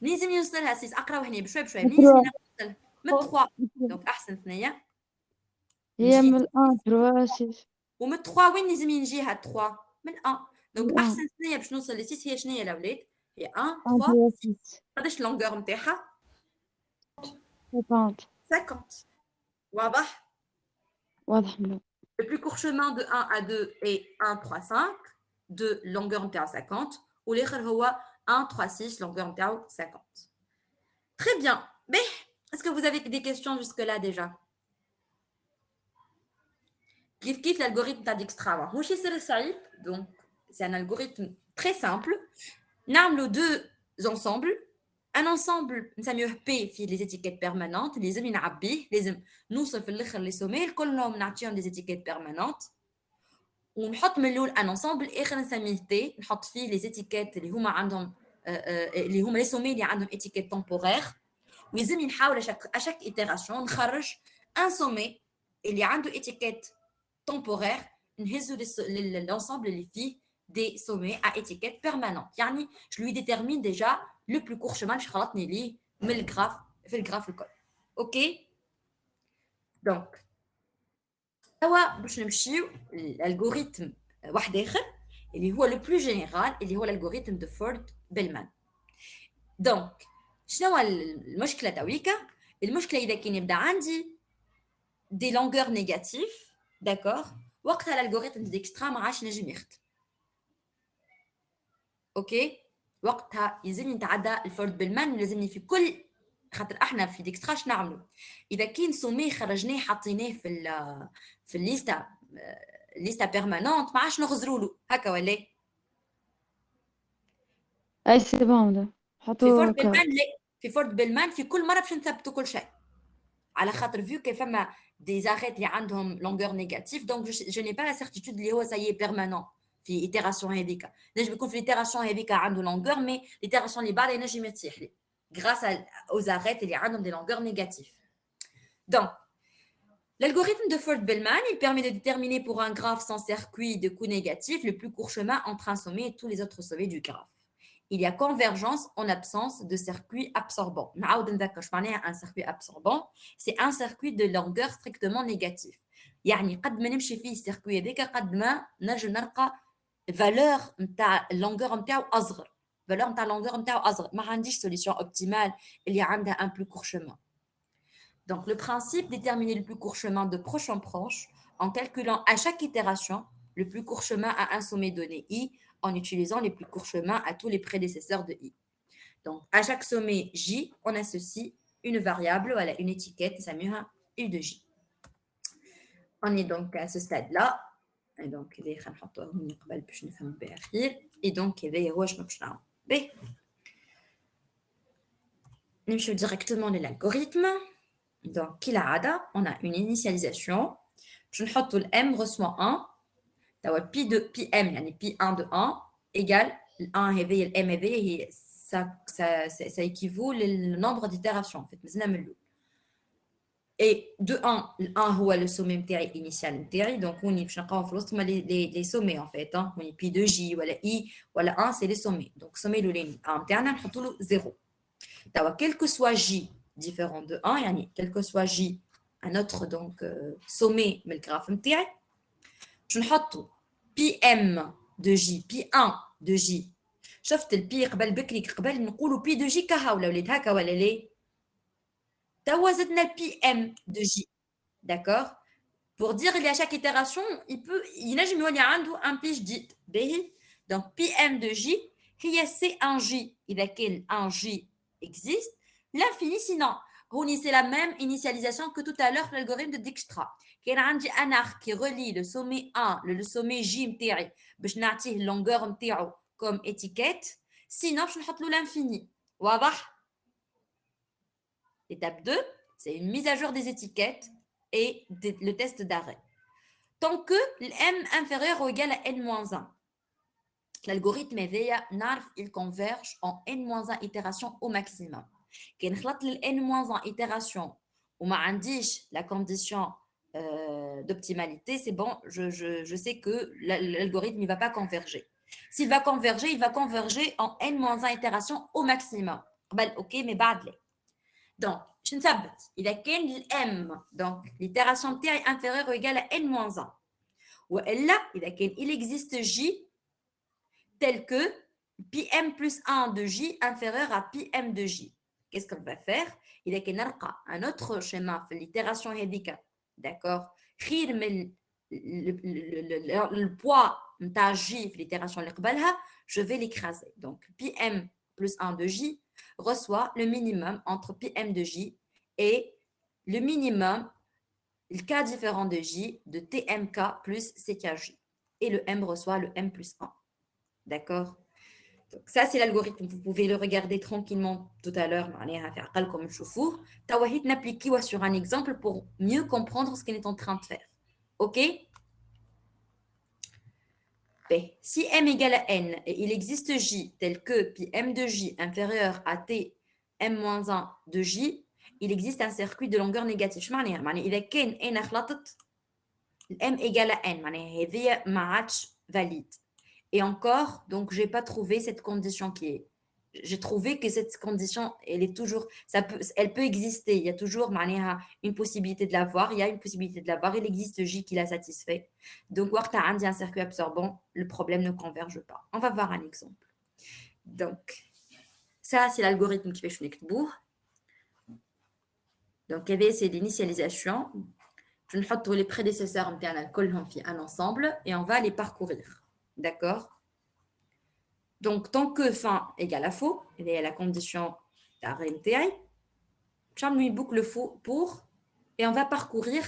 منين لازم نوصل لها 6 اقراو هنا بشوي منين لازم نوصل من 3 دونك احسن ثنيه هي نجي من 1 3 6 ومن 3 وين لازم نجيها 3 من 1 دونك من 1 احسن ثنيه باش نوصل ل 6 هي شنو هي الاولاد هي 1 1 3 3 6 قداش اللونغور نتاعها 50. 50 واضح واضح مليح. le plus court chemin de 1 à 2 est 1 3 5 de longueur نتاعو 50 والاخر هو 1 3 6 longueur نتاعو 50 très bien mais est-ce que vous avez des questions jusque là déjà كيف l'algorithme تاع ديكسترا مش يصير صعيب donc c'est un algorithme très simple نعملوا deux ensembles un ensemble نسميوه P فيه les étiquettes permanentes لازم نعبيه لازم نوصل في الاخر لي سوميل كلهم نعطيهم des étiquettes permanentes ونحط من الاول ان انسامبل اخر نسميه تي نحط فيه لي زيتيكيت اللي هما عندهم اللي هما لي سومي اللي عندهم اتيكيت تمبورير ولازم نحاول اشاك ايتيراسيون نخرج ان سومي اللي عنده اتيكيت تمبورير نهزو للانسامبل اللي فيه دي سومي ا اتيكيت بيرمانونت يعني je lui détermine déjà le plus court chemin باش خلطني ليه من الجراف في الجراف الكل اوكي دونك توا باش نمشيو الالغوريثم واحد اخر اللي هو لو بلو جينيرال اللي هو الالغوريثم دو فورد بيلمان دونك شنو المشكله تويكا المشكله اذا كان يبدا عندي دي لونغور نيجاتيف داكور وقتها الالغوريثم ديكسترا ما عادش نجم يخدم اوكي وقتها يلزم يتعدى الفورد بيلمان ولازمني في كل خاطر احنا في ديكسترا شنو نعملوا اذا كان سومي خرجناه حطيناه في الليستا بيرمانونت ما عادش نغزروا له هكا ولا اي سي بون ده في حطوا فورد بيلمان لا في فورد بيلمان في كل مره باش نثبتوا كل شيء على خاطر فيو كيف فما دي زاريت اللي عندهم لونغور نيجاتيف دونك جو ني با لا سيرتيتود اللي هو سايي بيرمانون في ايتيراسيون هذيك نجم يكون في الايتيراسيون هذيك عنده لونغور مي الايتيراسيون اللي بعدها ينجم يطيح لي grâce aux arêtes اللي عندهم des longueurs négatives. Donc, l'algorithme de Ford-Bellman, il permet de déterminer pour un graphe sans circuit de coût négatif le plus court chemin entre un sommet et tous les autres sommets du graphe. Il y a convergence en absence de circuit absorbant. Un circuit absorbant, c'est un circuit de longueur strictement négative. يعني قد ما نمشي فيه السيركوي هذاك قد ما نجم نلقى valeur نتاع اللونغور نتاعو اصغر valeur نتاع longueur نتاعو اصغر ما عنديش solution optimale اللي عندها un plus court chemin. Donc le principe déterminer le plus court chemin de proche en proche en calculant à chaque itération le plus court chemin à un sommet donné i en utilisant les plus courts chemins à tous les prédécesseurs de i. Donc à chaque sommet j on associe une variable voilà une étiquette s'appelle u de j. On est donc à ce stade là et donc اللي غنحطوه من قبل باش نفهموا بها خير et donc هذا هو شنو باش نعملوا به نمشيو directement للالغوريثم donc كالعاده on a une initialisation باش نحطوا الm reçoit 1 توا pi de pm يعني pi1 de 1 égale 1 هذه الm هذه هي ça équivaut le nombre d'itérations en fait مازلنا من الاول et de 1 ال 1 هو le sommet نتاعي initial نتاعي donc وني باش نلقاو في الوسط هما les sommets en fait وني pi de j ولا i ولا 1 c'est les sommets donc sommet الاولاني 1 نتاعنا نحطوا له 0 توا quel que soit j différent de 1 يعني quel que soit j un autre donc sommet من الجراف نتاعي باش نحطوا pm de j p1 de j شفت البي قبل بكري قبل نقولوا بي دو جي كها ولا وليد هكا ولا ليه توا زدنا البي ام دو جي داكور pour dire qu'à chaque itération ينجم يولي عنده ان بي جديد باهي donc pm de j هي c1j اذا كان 1j existe l'infini sinon c'est la même initialisation que tout à l'heure l'algorithme de Dijkstra. كاين عندي un arc qui relie le sommet 1 le sommet J نتاعي باش نعطيه longueur نتاعو comme étiquette. Sinon باش نحط له l'infini. واضح؟ Étape 2, c'est une mise à jour des étiquettes et le test d'arrêt. Tant que m inférieur ou égal à n-1, l'algorithme il converge en n-1 itérations au maximum. Quand je n-1 itérations ou la condition d'optimalité, c'est bon, je sais que l'algorithme ne va pas converger. S'il va converger, il va converger en n-1 itérations au maximum. Ok, mais badlé. Donc, je ne sais pas. Il a qu'un m, donc l'itération t est inférieure ou égale à n-1. Ou là, il existe j tel que pm plus 1 de j inférieur à pm de j. Qu'est-ce qu'on va faire? Il y a un autre schéma, l'itération hédica. D'accord? Le poids de j, l'itération je vais l'écraser. Donc, pm plus 1 de j reçoit le minimum entre pm de j et le minimum, le cas différent de j de tmk plus ckj. Et le m reçoit le m plus 1. D'accord? Donc, ça, c'est l'algorithme. Vous pouvez le regarder tranquillement tout à l'heure. N'appliquez sur un exemple pour mieux comprendre ce qu'il est en train de faire. OK? B. Si m égale à n et il existe j tel que pm de j inférieur à tm-1 de j, il existe un circuit de longueur négative. إذا كان n خلطت m égale à n هذه ما عادش valide. Et encore, donc j'ai pas trouvé cette condition qui est. J'ai trouvé que cette condition, elle est toujours, elle peut exister. Il y a toujours une possibilité de l'avoir. Il y a une possibilité de l'avoir. Il existe J qui la satisfait. Donc, quand tu as un circuit absorbant, le problème ne converge pas. On va voir un exemple. Donc, ça, c'est l'algorithme qui fait Schneckbourg. Donc, c'est l'initialisation. Je vais mettre les prédécesseurs un ensemble et on va les parcourir. D'accord? Donc, tant que fin égale à faux, il y a la condition d'arrêt, je boucle faux pour et on va parcourir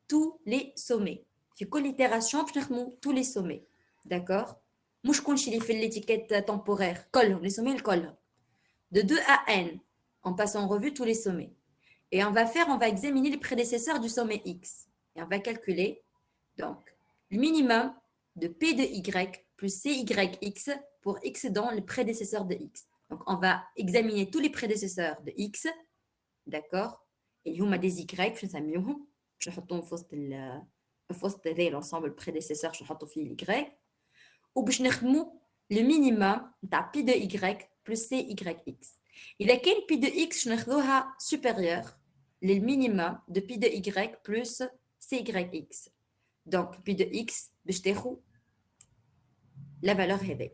tous les sommets. Puis, l'itération, je vais tous les sommets. D'accord? Moi, je compte l'étiquette temporaire. Colle, les sommets, le colle. De 2 à n, on passe en revue tous les sommets. Et on va examiner les prédécesseurs du sommet x. Et on va calculer, donc, le minimum de P de Y plus CYX pour X dans le prédécesseur de X. Donc, on va examiner tous les prédécesseurs de X, d'accord? Et il y a des Y, je vais mettre l'ensemble prédécesseur, je vais mettre Y. Ou je vais le minimum de P de Y plus CYX. Il y a qu'un P de X, je vais supérieur, le minimum de P de Y plus CYX. Donc, P de X, je vais la valeur هذه.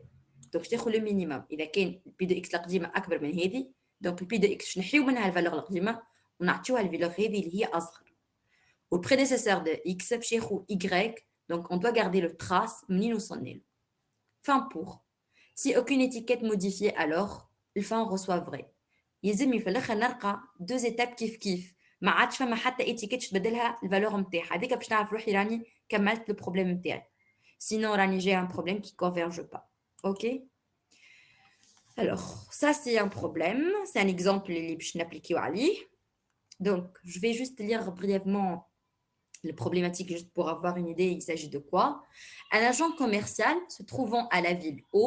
Donc, je vais le minimum. إذا كان P de X القديمة أكبر من هذه، donc P de X نحيو منها الفالور القديمة ونعطيوها الفالور هذه اللي هي أصغر. Au prédécesseur de X, باش ياخذ Y, donc on doit garder le trace منين وصلنا له. Fin pour. Si aucune étiquette modifiée, alors le fin reçoit vrai. يلزمني في الآخر نلقى deux étapes كيف كيف. ما عادش فما حتى étiquette تبدلها الفالور نتاعها. هذيك باش نعرف روحي راني كملت le problème نتاعي. Sinon, j'ai un problème qui ne converge pas. OK? Alors, ça, c'est un problème. C'est un exemple que je n'applique pas. Donc, je vais juste lire brièvement les problématiques juste pour avoir une idée. Il s'agit de quoi? Un agent commercial se trouvant à la ville O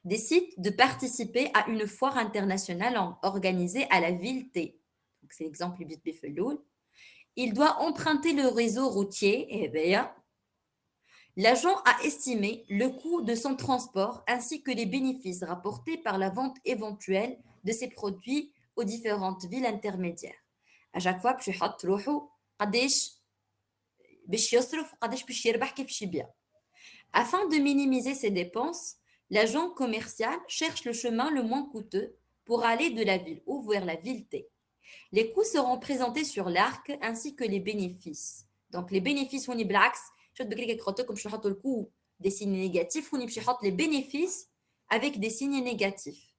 décide de participer à une foire internationale organisée à la ville T. Donc, c'est l'exemple du Bifeloul. Il doit emprunter le réseau routier, et bien, l'agent a estimé le coût de son transport ainsi que les bénéfices rapportés par la vente éventuelle de ses produits aux différentes villes intermédiaires. À chaque fois, باش يحط روحو قداش باش يصرف وقداش باش يربح كيفاش يبيع. Afin de minimiser ses dépenses, l'agent commercial cherche le chemin le moins coûteux pour aller de la ville O vers la ville T. Les coûts seront présentés sur l'arc ainsi que les bénéfices. Donc les bénéfices on y بالعكس je vais le coût des signes négatifs ou les bénéfices avec des signes négatifs.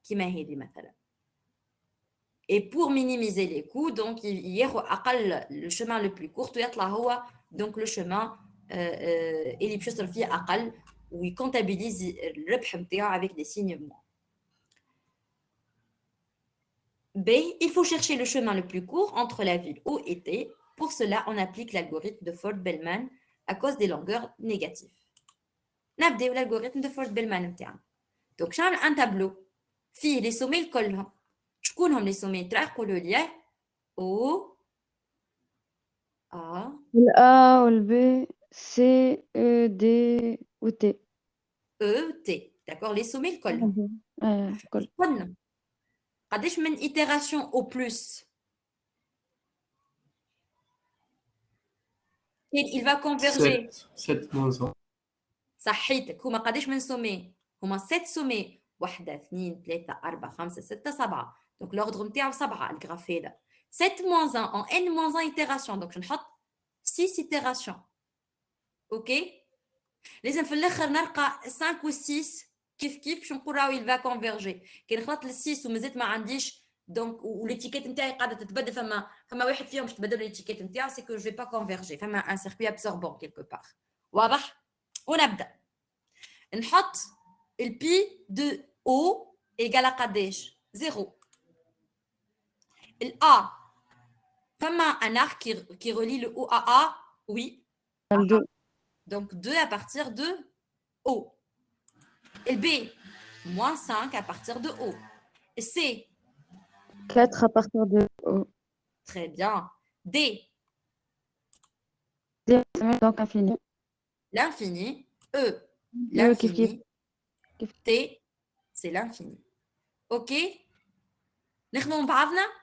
Qui m'a aidé maintenant. Et pour minimiser les coûts, donc, le chemin le plus court, donc le chemin اللي باش يصرف فيه أقل ويكونتابيليز الربح نتاعو avec des signes moins. B, il faut chercher le chemin le plus court entre la ville O et T. Pour cela, on applique l'algorithme de Ford-Bellman à cause des longueurs négatives. نبداو l'algorithme de Ford-Bellman نتاعنا. Donc, j'ai un tableau فيه les sommets الكلهم. شكونهم les sommets تاع قولوا لي O A ال A وال B C E D و T. E T. D'accord, les sommets الكلهم. كل قلنا قداش من itération au plus il va converger 7 moins 1. صحيتك هما قداش من سومي هما 7 سومي 1 2 3 4 5 6 7 دونك l'ordre نتاعو 7 الجراف هذا 7 moins 1 en n moins 1 itération دونك باش نحط 6 itération اوكي لازم في الاخر نلقى 5 و 6 كيف باش نقول راهو il va converger كي نخلط ل 6 ومازلت ما عنديش دونك والاتيكيت نتاعي قاعده تتبدل فما واحد فيهم باش تبدل الاتيكيت نتاعو سي كو جو في با كونفيرجي فما ان سيركوي ابسوربون كيلكو بار واضح ونبدا نحط البي دو او ايغال قداش 0 الا فما ان arc qui relie le O à A oui ال 2 donc 2 à partir de O et le B moins 5 à partir de O et C 4 à partir de O. très bien D D donc infini. l'infini E E كيف l'infini كيف T c'est l'infini ok نخدموا بعضنا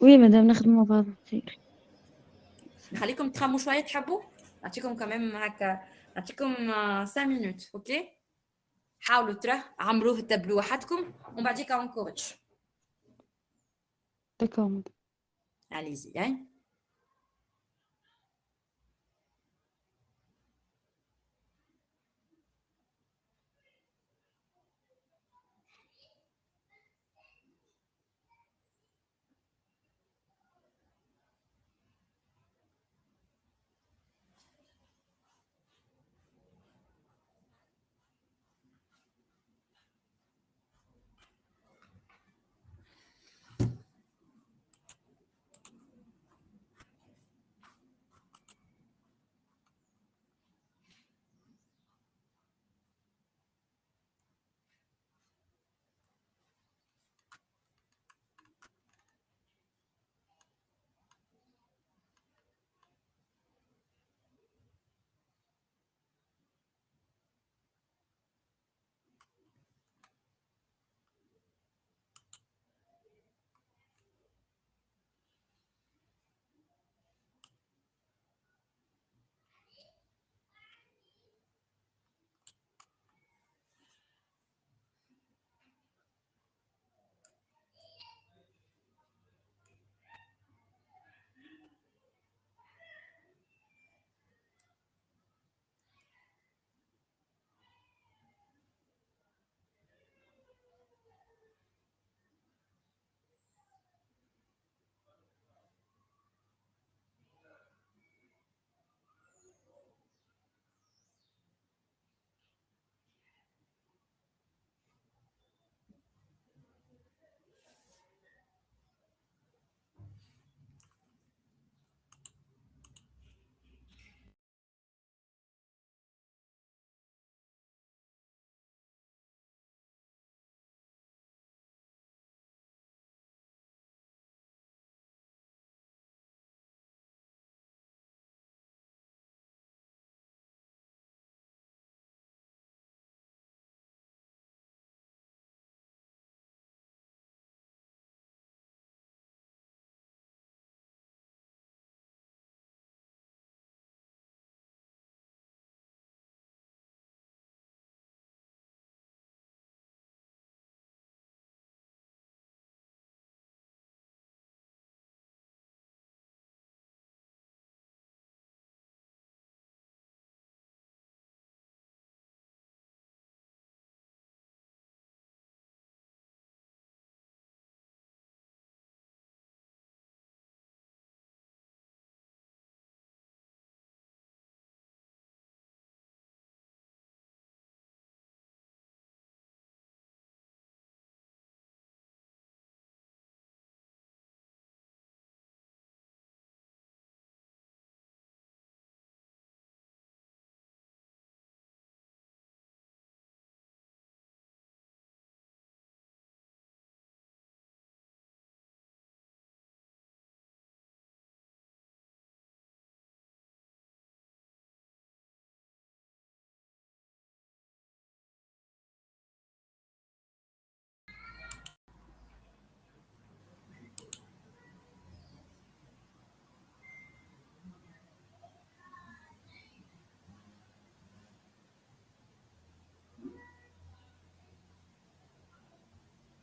وي مدام نخدموا بعض خير. نخليكم تخموا شويه تحبوا نعطيكم كمان هكا نعطيكم 5 minutes اوكي حاولوا عمروه التابلو وحدكم ومن بعديك نكورج داكور مدام. allez-y hein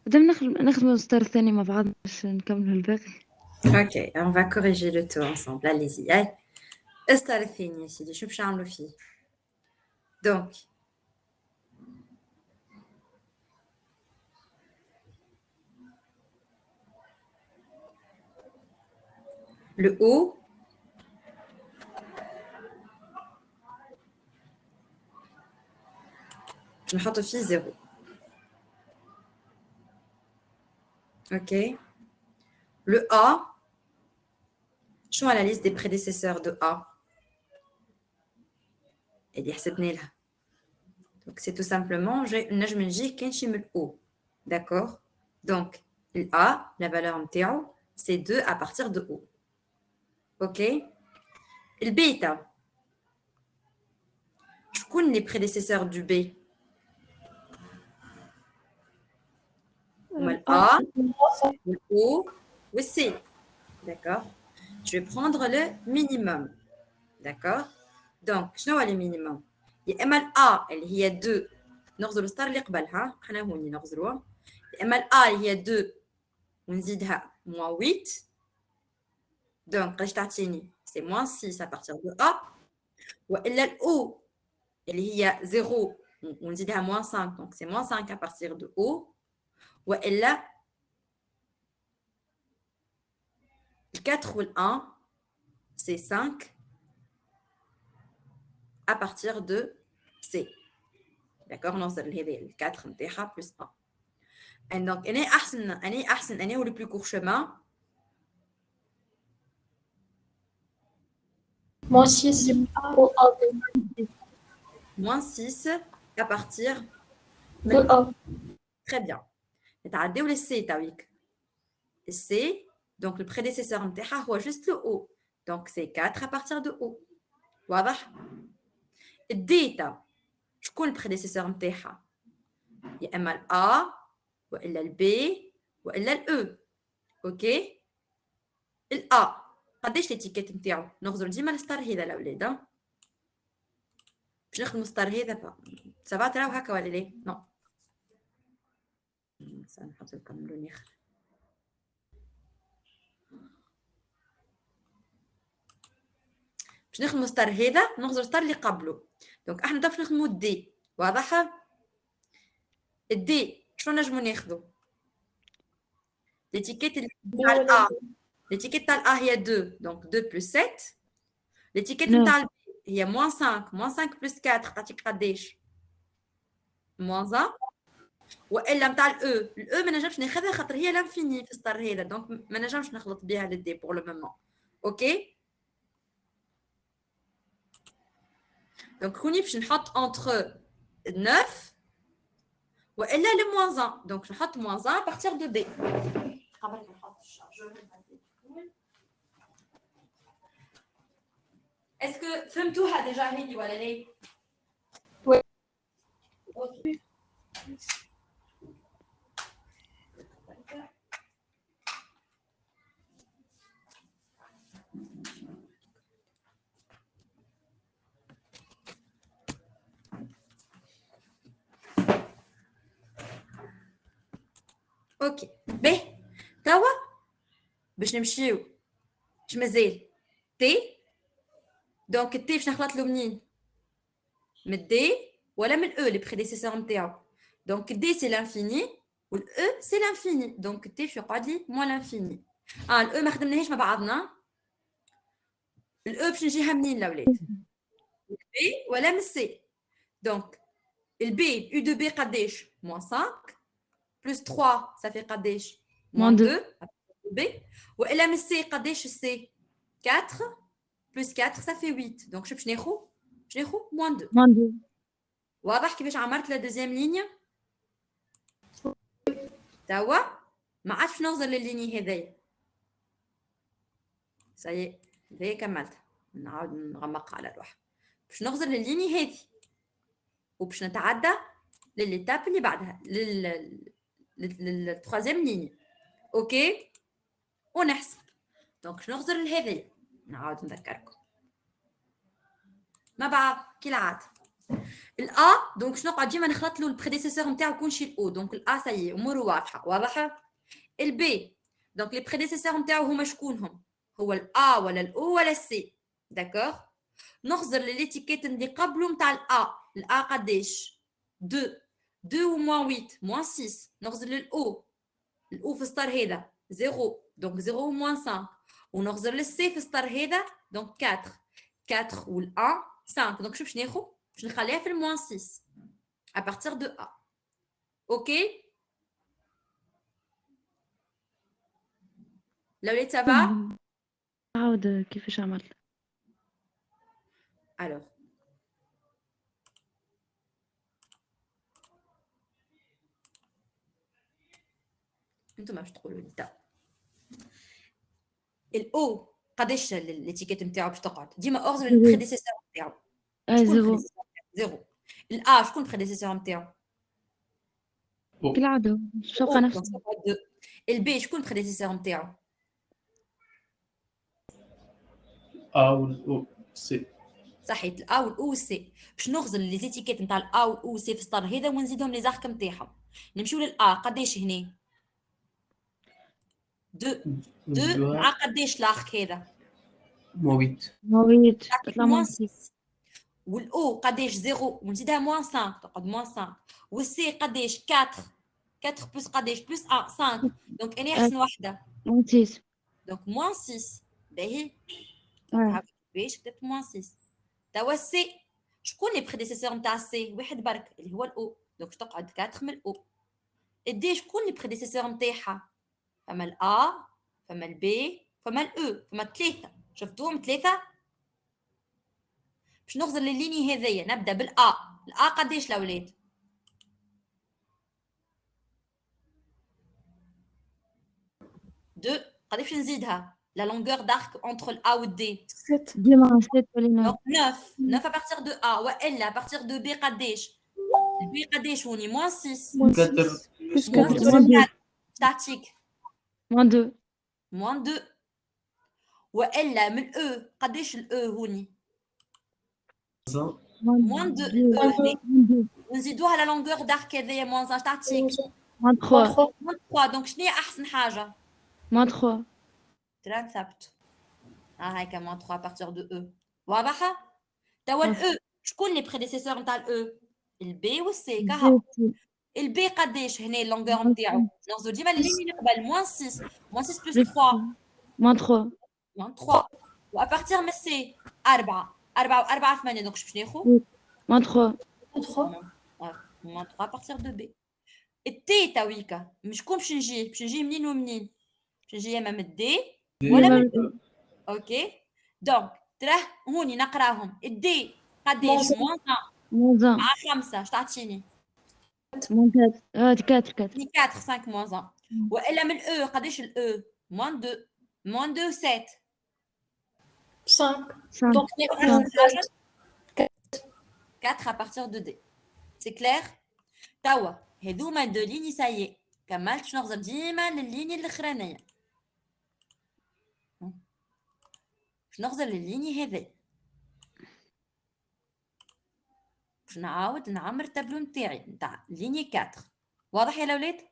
بدنا نخدموا السطر الثاني مع بعض باش نكملوا الباقي. Ok, on va corriger le tout ensemble. Allez-y. Allez. السطر الثاني يا سيدي شو باش نعملوا فيه؟ Donc, le haut je نحط فيه 0. Ok. Le A, شنو la liste des prédécesseurs de A? اللي حسبنا لها. Donc, c'est tout simplement, نجم نجي كي نمشي من الأو. D'accord? Donc, le A, la valeur نتاعو, c'est 2 à partir de O. Ok? Le bêta. شكون les prédécesseurs du B? Le A, le O, le C. D'accord? Je vais prendre le minimum. D'accord? Donc, شنو هو le minimum? يا إما ال A اللي هي 2 نغزلوا السطر اللي قبلها حنا هوني نغزلوها. يا إما ال A اللي هي 2 ونزيدها moins 8. Donc, قداش تعطيني؟ C'est moins 6 à partir de A. وإلا ال O اللي هي 0 ونزيدها moins 5. Donc, c'est moins 5 à partir de O. وإلا le 4 ou le 1, c'est 5 à partir de C. D'accord? Non, c'est le 4 نتاعها plus 1. Et donc, أنا هو le plus court chemin. Moins 6 au A. Moins 6 à partir De A. Très bien. نتعداو le C تاويك. Le C, donc le prédécesseur نتاعها هو juste le O. Donc, c'est 4 à partir de O. واضح؟ الديتا شكون البريديسيسور نتاعها؟ يا اما ال A والا ال B والا ال E. اوكي؟ ال A قداش ليتيكيت نتاعو؟ نغزرو ديما الستار هذا الاولاد. باش نخدمو الستار هذا سافا تراو هكا ولا لا؟ نو. نحط لكم لون اخر. باش نخدمو ستار هذا نغزرو الستار اللي قبله. دونك احنا باش نخدمو الدي. واضحه؟ الدي شنو نجمو ناخذو؟ l'étiquette تاع ال A. l'étiquette تاع ال A هي 2 donc 2 plus 7. l'étiquette نتاع ال B هي moins 5 plus 4 تعطيك قداش؟ moins 1. والا نتاع ال E ال E ما نجمش ناخذها خاطر هي لانفيني في السطر هذا دونك ما نجمش نخلط بها للدي pour le moment. اوكي؟ دونك هوني باش نحط entre 9 والا le moins 1 donc نحط moins 1 à partir de D. قبل ما نحط الشارجور اسكو فهمتوها ديجا هذه ولا لا؟ وي. اوكي. اوكي باهي توا باش نمشيو اش مازال تي. دونك التي باش نخلط له منين؟ من الدي ولا من الاو لي بريديسيسور نتاعو. دونك الدي سي لانفيني والاو سي لانفيني دونك التي باش يقعد لي موان لانفيني. الاو ما خدمناهاش مع بعضنا. الاو باش نجيها منين الاولاد؟ البي ولا من السي. دونك البي يو دو بي قداش؟ موان 5 plus 3 ça fait قداش؟ moins 2 B. والا من C قداش C 4 plus 4 ça fait 8 donc باش ناخذ moins 2. واضح كيفاش عملت لا دوزيام لينيا؟ توا ما عادش نغزر للليني هذايا. ساي هذايا كملتها نعاود نغمقها على روحها باش نغزر للليني هذه وباش نتعدى للإتاب اللي بعدها للتروازيام ليني. اوكي ونحسب. دونك شنو نغزر لهذايا نعاود نذكركم مع بعض كالعادة. الA دونك شنو قاعد ديما نخلط له البريديسيسور نتاعو يكون شي الأو دونك الA سايي أموره واضحة الB دونك لي بريديسيسور نتاعو هما شكونهم هو الA ولا الأو ولا الC داكوغ نخزر ليتيكيت اللي قبله نتاع الA قداش 2 و moins 8 moins 6 نخزر للأو الأو في السطر هذا 0 دونك 0 و moins 5 ونخزر للسي في السطر هذا دونك 4 وال1 5 دونك شوف شنو ناخذ باش نخليها في الموان 6 à partir de A اوكي لو سافا عاود كيفاش عملت alors انتم باش تقولوا لي تا الاو قداش الاتيكيت نتاعو باش تقعد ديما اغزر البريديسيسور نتاعو زيرو زيرو الA شكون البريديسيسور نتاعو كالعادة شوفها نفس الB شكون البريديسيسور نتاعو A والأو سي صحيت الA والأو والسي باش نغزل لي زيتيكيت نتاع الA والأو والسي في السطر هذا ونزيدهم لي زارك نتاعهم نمشيو للA قداش هنا 2 مع قداش الارك هذا مويت مويت تطلع موان موان 6 والاو قداش 0 ونزيدها موان 5 تقعد موان 5 والسي قداش 4 بلس قداش بلس 1 5 دونك اني احسن وحده موان 6 دونك موان 6 باهي كيفاش كتبت موان 6 توا السي شكون لي بريديسيسور نتاع السي واحد برك اللي هو الاو دونك تقعد 4 من الاو الدي شكون لي بريديسيسور نتاعها فما الA فما الB فما الأو فما ثلاثة شفتوهم ثلاثة باش نغزر لليني هذيا نبدا الA قداش الاولاد 2 قداش نزيدها لا لونغور دارك انتر الA والD 7 ديما 7 ولا 9 à partir de A والا à partir de B قداش الB قداش هوني moins 6 moins Quatre. 6 plus Moins 4 deux. موان 2 تعطيك موان 2 moins 2 والا من الأو قداش الأو هوني moins 2 ونزيدوها لا لونغور دارك هذيا moins 1 تعطيك موان 3 moins 3 دونك شنو هي احسن حاجه موان 3 ترى ثابت هاكا moins 3 à partir de E واضحه توا الأو شكون لي بريديسيسور نتاع الأو البي والسي كها البي قداش هنا اللونغور نتاعو نغزو ديما الليني اللي قبل moins 6 بلس 3 موان 3 moins 3 وابارتيغ من السي 4 و4 8 دونك باش ناخذ موان 3 moins 3 à partir de B التي تاويكا مش كون باش نجي منين ومنين باش نجي يا من الدي ولا من الأو اوكي دونك تراه هوني نقراهم الدي قداش moins 1 موان مع 5 اش تعطيني موان 4 4 4 5 moins 1 والا من الأو قداش الأو moins 2 7 5 5 donc Donc, 4 à partir de D. C'est clair توا هذوما دو ليني سايي كملت باش نغزر ديما للليني الاخرانيه باش نغزر للليني هذي باش نعاود نعمر التابلو نتاعي نتاع ليني 4 واضح يا الاولاد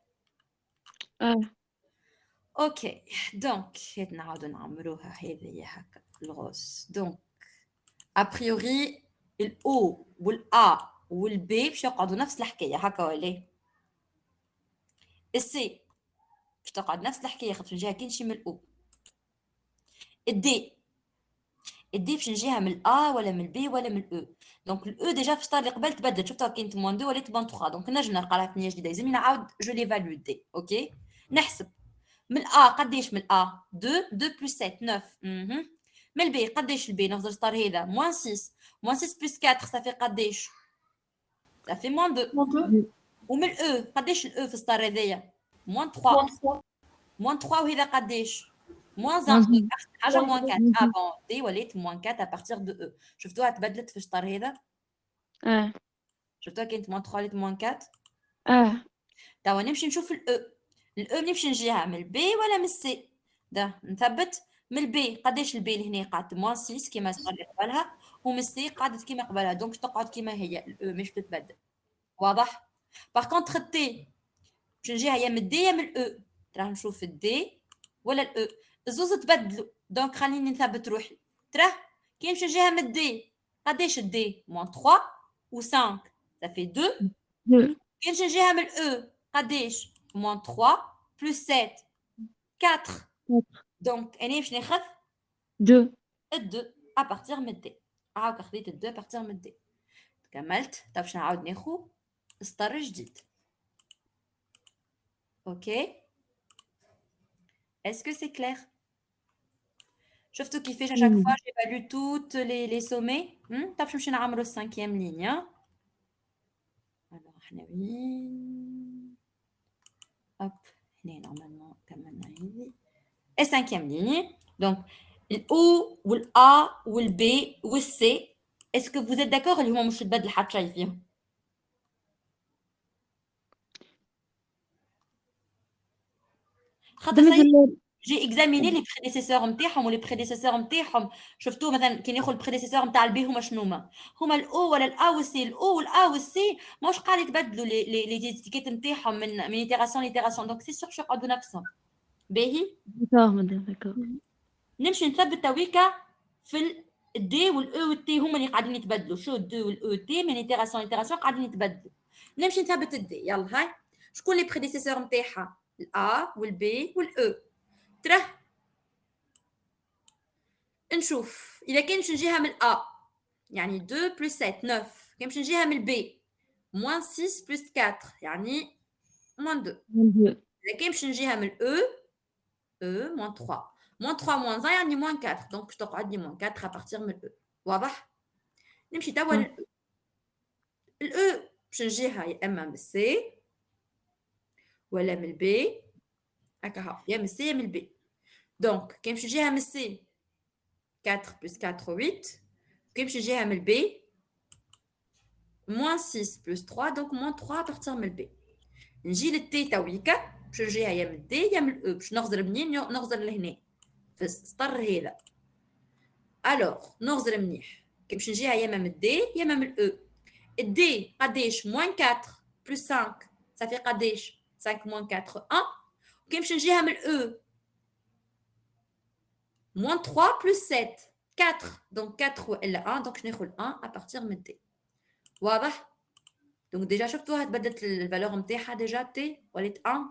اوكي دونك نعاودو نعمروها هذه هكا الغوص دونك ابريوري الاو والا والبي باش يقعدوا نفس الحكايه هكا ولا السي باش تقعد نفس الحكايه خاطر نجيها كي نمشي من الاو الدي باش نجيها من الA ولا من الB ولا من الأو دونك الأو ديجا في السطر اللي قبل تبدلت شفتها كانت موان 2 ولات موان 3 دونك نجم نلقى لها ثنيه جديده لازمني نعاود جو ليفالو دي اوكي نحسب من الA قداش من الA 2 بلس 7 9 من الB قداش الB نغزر السطر هذا موان 6 بلس 4 صافي قداش صافي موان 2 ومن الأو قداش الأو في السطر هذايا موان 3 وهذا قداش moins 1 حاجه moins 4 بون دي ولات moins 4 à partir de E شفتوها تبدلت في الشطر هذا شفتوها كانت moins 3 ولات moins 4 توا نمشي نشوف الأو نمشي نجيها من البي ولا من السي ده نثبت من البي قداش البي لهنا قعدت moins 6 كيما الشطر اللي قبلها ومن السي قعدت كيما قبلها دونك تقعد كيما هي الاو مش تتبدل واضح باغ كونتخ التي باش نجيها يا من الدي يا من الاو راه نشوف الدي ولا الاو الزوز تبدلوا دونك خليني نثبت روحي تراه كي نمشي نجيها من الدي قداش الدي موان 3 و 5 ça fait 2 2 كي نمشي نجيها من الاو قداش موان 3 بلس 7 4 دونك انا باش ناخذ 2 الدو ابارتيغ من الدي عاود خديت الدو ابارتيغ من الدي كملت طيب باش نعاود ناخذ سطر جديد اوكي est-ce que c'est clair شفتوا كيفاش à chaque fois j'évalue toutes les sommets طيب باش نمشي نعمرو السانكيام لينيا alors احنا وين hop هنا normalement كملنا هذه et cinquième ligne donc الأو والأ والبي والسي est-ce que vous êtes d'accord اللي هما مش تبدل حتى شيء فيهم خاطر جي اكزاميني لي بريديسيسور نتاعهم ولي بريديسيسور نتاعهم شفتوا مثلا كي ناخذ البريديسيسور نتاع البي هما شنو هما الاو ولا الا والسي الاو والا والسي ماش قاعد يتبدلوا لي ديتيكيت نتاعهم من ايتيراسيون ليتيراسيون دونك سي سور يقعدوا نفسهم باهي داكور نمشي نثبت تويكا في الدي والاو والتي هما اللي قاعدين يتبدلوا شو الدي والاو والتي من ايتيراسيون قاعدين يتبدلوا نمشي نثبت الدي يلا هاي شكون لي بريديسيسور نتاعها الا والبي والاو تراه نشوف اذا كان باش نجيها من الأ يعني 2 بلس 7 9 كان باش نجيها من البي موان 6 بلس 4 يعني موان 2 اذا كان باش نجيها من الاو او موان 3 موان 3 موان 1 يعني موان 4 دونك باش تقعد لي موان 4 ابارتيغ من الاو واضح نمشي توا للاو الاو باش نجيها يا اما من السي ولا من البي هكا يا من السي يا من البي دونك كان باش نجيها من السي 4 plus 4 8 كي باش نجيها من البي moins 6 plus 3 donc moins 3 à partir من البي نجي للتي تويكا باش نجيها يا من الدي يا من الاو باش نغزر منين نغزر لهنا في السطر هذا الوغ نغزر منيح كي باش نجيها يا من الدي يا من الاو الدي قداش moins 4 plus 5 ça fait قداش 5 moins 4 1 كي باش نجيها من الاو moins 3 plus 7 4 donc 4 ولا 1 donc je ناخذ 1 à partir من t واضح donc déjà شفتوها تبدلت الفالور نتاعها déjà t ولات 1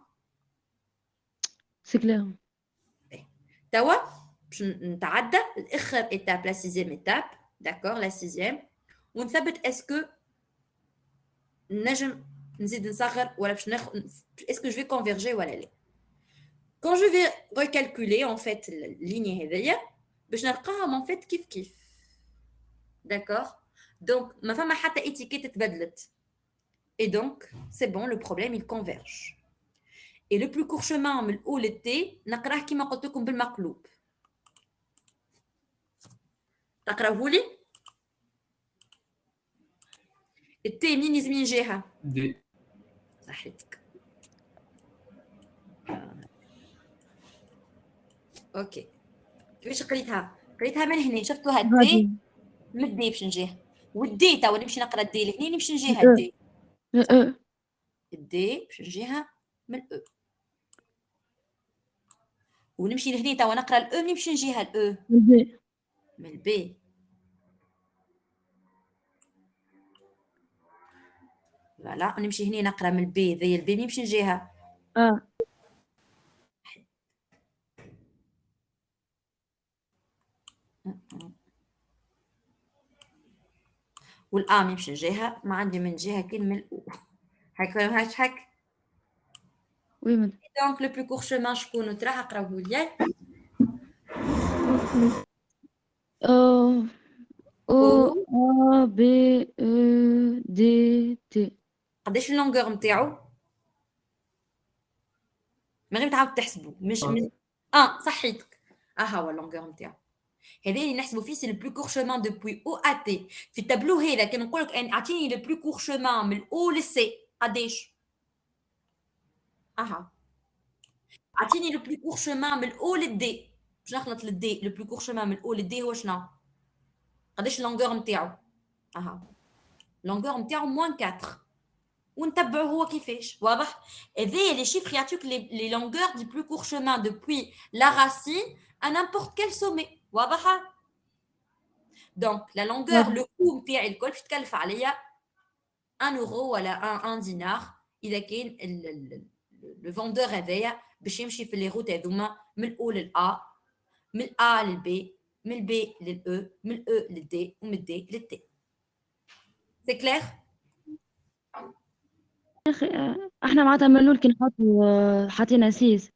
سي كلير توا باش نتعدى الاخر ايتاب لا سيزيام ايتاب داكور لا سيزيام ونثبت اسكو نجم نزيد نصغر ولا باش ناخذ اسكو جو في كونفيرجي ولا لا quand je vais recalculer en fait ligne هذيا باش نلقاهم en fait كيف d'accord donc ما فما حتى étiquette تبدلت et donc c'est bon le problème il converge et le plus court chemin من الأو للتي نقراه كيما قلت لكم بالمقلوب تقراوه لي التي منين يزمين جهه دي صحيتك اوكي كيفاش قريتها من هنا شفتوها الدي من الدي باش نجيها والدي توا نمشي نقرا الدي لهنا نمشي نجيها الدي الدي باش نجيها من الاو ونمشي لهنا توا نقرا الاو نمشي نجيها الاو من البي فوالا نمشي هنا نقرا من البي ذي البي نمشي نجيها والآن يمشي نجيها ما عندي من جهة كلمة الأو هكا هاك وي مدام دونك لو بلو كور شومان شكون تراه قراوه لي او بي او دي تي قداش اللونغور نتاعو من غير تعاود تحسبوا مش صحيتك ها هو اللونغور نتاعو هذا اللي نحسبوا فيه سي لو بلو كور شومان دوبوي او ا تي في التابلو هذا كي نقول لك اعطيني لو بلو كور شومان من الاو للسي قداش اعطيني لو بلو كور شومان من الاو للدي باش نخلط للدي لو بلو كور شومان من الاو للدي هو شنو قداش اللونغور نتاعو اها اللونغور نتاعو موان 4 ونتبعوا هو كيفاش واضح هذايا لي شيفر يعطيوك لي لونغور دي بلو كور شومان دوبوي لا راسين à n'importe quel sommet واضحه دونك لا لونغور لو كو نتاعي الكل باش تكلف عليا 1 euro ولا 1 دينار اذا كان لو فوندور هذايا باش يمشي في لي روت هذوما من الاو للA من الA للB من الB للE من الE للD ومن الD للT سي كلير احنا معناتها من الاول كي نحطوا حطينا 6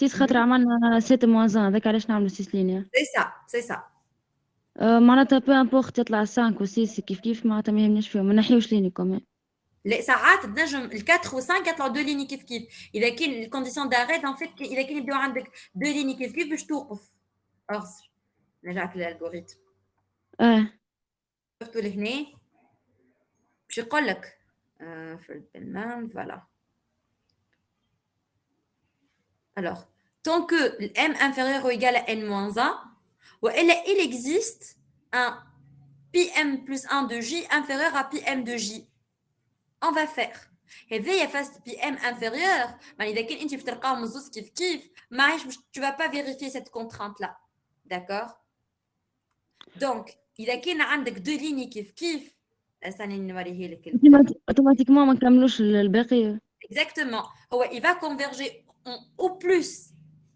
خاطر عملنا 7 موان 1 هذاك علاش نعملوا 6 لينيا سي سا معناتها بو امبورت يطلع 5 و 6 كيف معناتها ما يهمناش فيهم ما نحيوش ليني كمان لا ساعات تنجم ال4 و5 يطلعوا دو ليني كيف اذا كان الكونديسيون داريت ان فيت اذا كان يبداو عندك دو ليني كيف باش توقف اغسر نرجعك للالغوريثم شفتوا لهنا باش يقول لك فرد بالمان فوالا alors tant que m inférieur ou égal à n-1 ou il existe un pm plus 1 de j inférieur à pm de j on va faire هذايا فاست بي ام انفيريور يعني اذا كان انت باش تلقاهم الزوز كيف معليش tu vas pas vérifier cette contrainte là d'accord donc اذا كان عندك دو ليني كيف استني نوريه لك اوتوماتيكمون ما نكملوش الباقي exactement هو il va converger au plus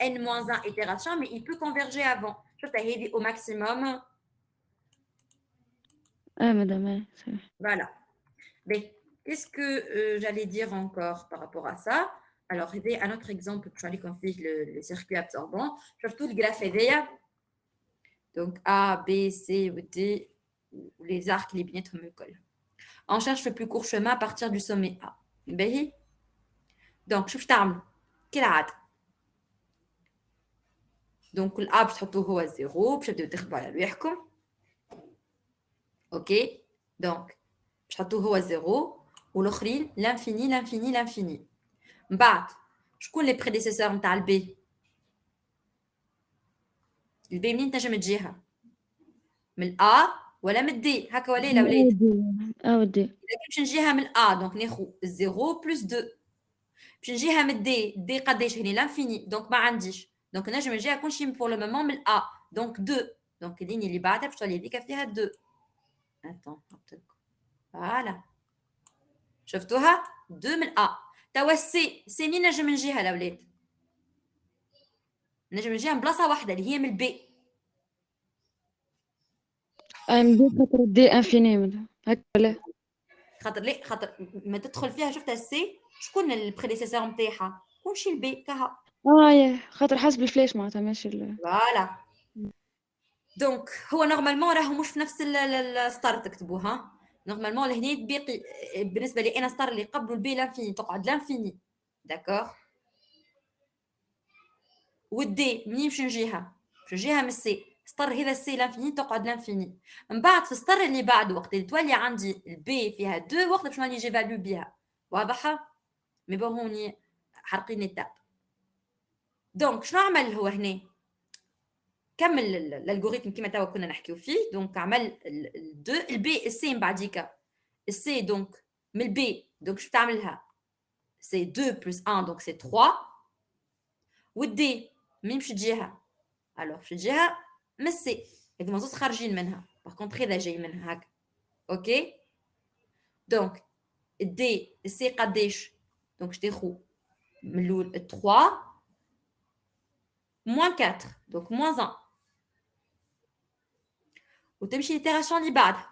n-1 itération mais il peut converger avant شفت هذه au maximum madame voilà mais qu'est-ce que j'allais dire encore par rapport à ça alors il y a un autre exemple pour aller configurer le circuit absorbant شفتوا الجراف هذايا donc A B C ou D les arcs les binaires me collent on cherche le plus court chemin à partir du sommet A باهي donc شوف تعملوا كالعاده donc الA باش تحطوه هو 0 باش تبداو تخدموا على رواحكم اوكي donc باش تحطوه هو 0 والاخرين l'infini من بعد شكون لي بريديسيسور نتاع البي منين تنجم تجيها من الA ولا من الD هكا ولا لا ولاد ودي اذا باش نجيها من الA دونك ناخذ 0 بلس 2 باش نجيها من D قداش هني لانفيني دونك ما عنديش دونك نجم نجيها كلشي بور لو مومون من الA دونك 2 دونك الليني اللي بعدها باش تولي هذيك فيها 2 اتون نحطلكم فوالا شفتوها 2 من A توا سي منين نجم نجيها الاولاد نجم نجيها من بلاصه واحده اللي هي من البي ام خاطر دي انفيني هكا لا خاطر ما تدخل فيها شفتها السي شكون البريديسيسور نتاعها كلشي البي كها يا خاطر حسب الفلاش معناتها ماشي فوالا دونك هو نورمالمون راهو مش في نفس الستار تكتبوها نورمالمون لهنا باقي بالنسبه لي انا ستار اللي قبله البي لانفيني تقعد لانفيني داكور والدي منين باش نجيها من السي ستار هذا السي لانفيني تقعد لانفيني من بعد في الستار اللي بعد وقت اللي تولي عندي البي فيها 2 وقت باش نولي جيفالو بها واضحه مي بون هوني حرقين التاب دونك شنو عمل هو هنا كمل الالغوريثم كما توا كنا نحكيو فيه دونك عمل 2 البي السي من بعديك السي دونك من البي دونك شو تعملها سي 2 بلس 1 دونك سي 3 والدي مين باش تجيها الوغ باش تجيها من السي هذوما زوز خارجين منها باغ كونطخ هذا جاي منها هكا اوكي دونك الدي السي قداش دونك شتاخو من الاول 3 moins 4 donc moins 1 وتمشي للتيراسيون اللي بعدها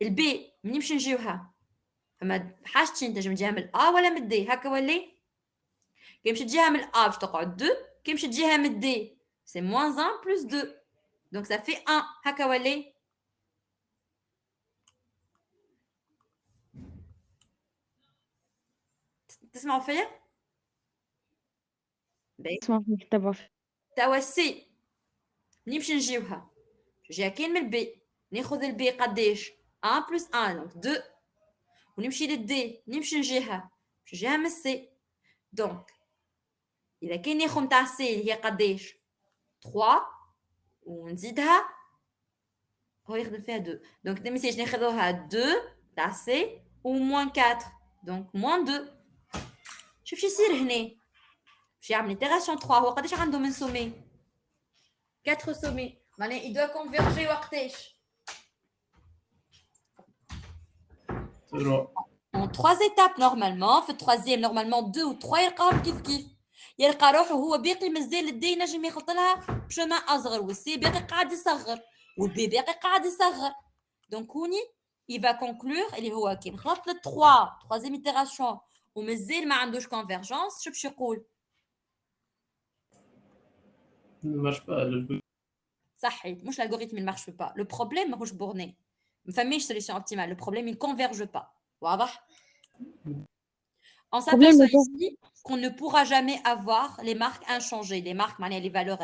البي منين باش نجيوها فما حاجتين تنجم تجيها من الA ولا من الD هكا ولا كي باش تجيها من الA باش تقعد 2 كي باش تجيها من الD c'est moins 1 plus 2 donc ça fait 1 هكا ولا تسمعوا فيا اسمع في تبع توا سي منين باش نجيوها جايه كاين من البي ناخذ البي قداش 1 بلس 1 دونك 2 ونمشي للدي نمشي نجيها باش نجيها من السي دونك اذا كان ناخذ نتاع سي اللي هي قداش 3 ونزيدها هو يخدم فيها 2 دونك ديميسيج ناخذوها 2 تاع سي و موان 4 دونك موان 2 شوف شو يصير هنا باش يعمل انتيغاسيون 3 هو قداش عنده من سومي 4 سومي معناها il doit converger وقتاش en 3 étapes normalement في التروازيام normalement 2 و 3 يلقاهم كيف يلقى روحه هو باقي مازال الدي ينجم يخلط لها بشما اصغر والسي باقي قاعد يصغر والبي باقي قاعد يصغر دونك هوني il va conclure اللي هو كي نخلط ل 3 troisième itération ومازال ما عندوش convergence شو باش يقول marche pas. صحيت مش l'algorithme il marche pas le problème ماهوش بورني ما فماش solution optimale le problème il converge pas واضح on s'aperçoit ici qu'on ne pourra jamais avoir les marques inchangées les marques les valeurs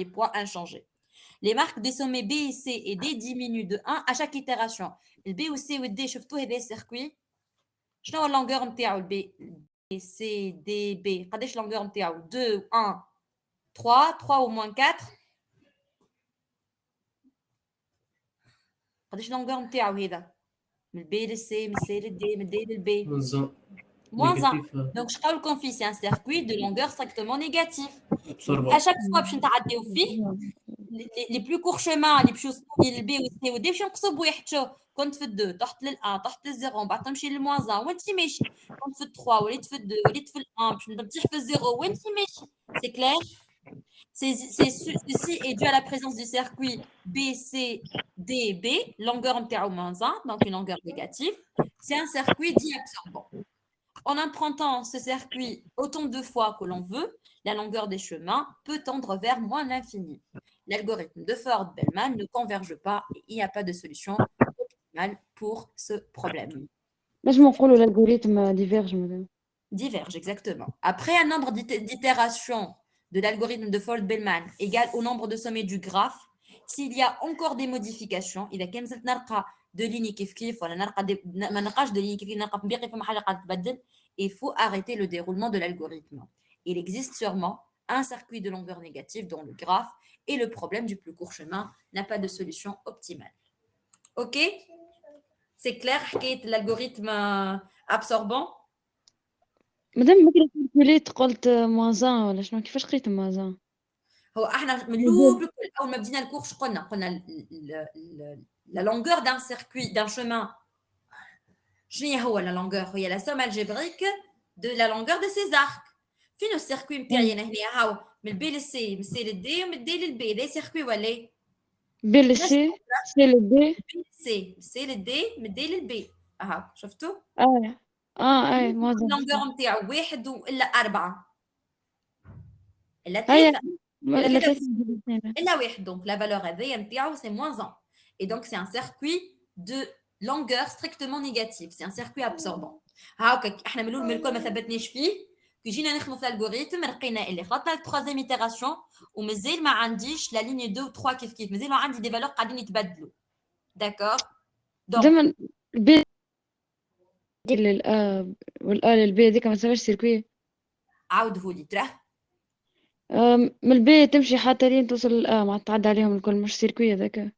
les points inchangés les marques des sommets B et C et D diminuent de 1 à chaque itération le B ou C ou D شفتوا هذا circuit شنو la longueur نتاعو B C D B قداش longueur نتاعو 2 1 3 3 ou moins 4 قداش longueur نتاعو هذا من البي للسي من السي للدي من الدي للبي moins 1 donc je قاول لكم فيه c'est un circuit de longueur strictement négatif à chaque fois باش نتعداو فيه les plus courts chemins اللي باش يوصلوا للبي والسي والدي باش ينقصوا بواحد شو كنت في 2 طحت لل 1 طحت لل 0 بعد تمشي لل 1 وانت ماشي كنت في 3 وليت في 2 وليت في 1 باش نطيح في 0 وانت ماشي c'est clair ceci est dû à la présence du circuit B, C, D, B, longueur نتاعو moins 1, donc une longueur négative. C'est un circuit dit absorbant. En empruntant ce circuit autant de fois que l'on veut, la longueur des chemins peut tendre vers moins l'infini. L'algorithme de Ford-Bellman ne converge pas et il n'y a pas de solution optimale pour ce problème. نجم نقولوا l'algorithme diverge madame. Diverge, exactement. Après un nombre d'itérations de l'algorithme de Ford-Bellman égal au nombre de sommets du graphe, s'il y a encore des modifications, il y a de lignes كيف ولا ما نلقاش de lignes كيف نلقى باقي فما حاجه قاعده تتبدل, il faut arrêter le déroulement de l'algorithme. Il existe sûrement un circuit de longueur négative dans le graphe et le problème du plus court chemin n'a pas de solution optimale. OK? C'est clair حكايه l'algorithme absorbant. مادام ممكن قلت موازان ولا شنو كيفاش قريت موازان هو احنا من الاول اول ما بدينا الكورس قلنا la longueur d'un circuit d'un chemin شنو هو la longueur هي la somme algébrique de la longueur de ces arcs فين السيركوي نتاعي انا هنا هاو من البي للسي من السي للدي ومن الدي للبي ده سيركوي ولا بي للسي سي للدي سي السي للدي من الدي للبي اها شفتوا اي موازان اللونغور نتاعو 1 والا 4 الا 3 الا 1 donc la valeur هذيا نتاعو c'est moins 1 et donc c'est un circuit de longueur strictement négative c'est un circuit absorbant هاكا احنا من الاول من الكل ما ثبتناش فيه كي جينا نخدموا في الالغوريثم لقينا اللي خلطنا التروازيام ايتيراسيون ومازال ما عنديش لا ليني 2 و 3 كيف مازال ما عندي دي فالور قاعدين يتبدلوا داكور دائما البي للآ والآ للبي هذيك ما تسماش سيركوي عاودهولي تراه من البي تمشي حتى لين توصل للآ ما تعدى عليهم الكل مش سيركوي هذاك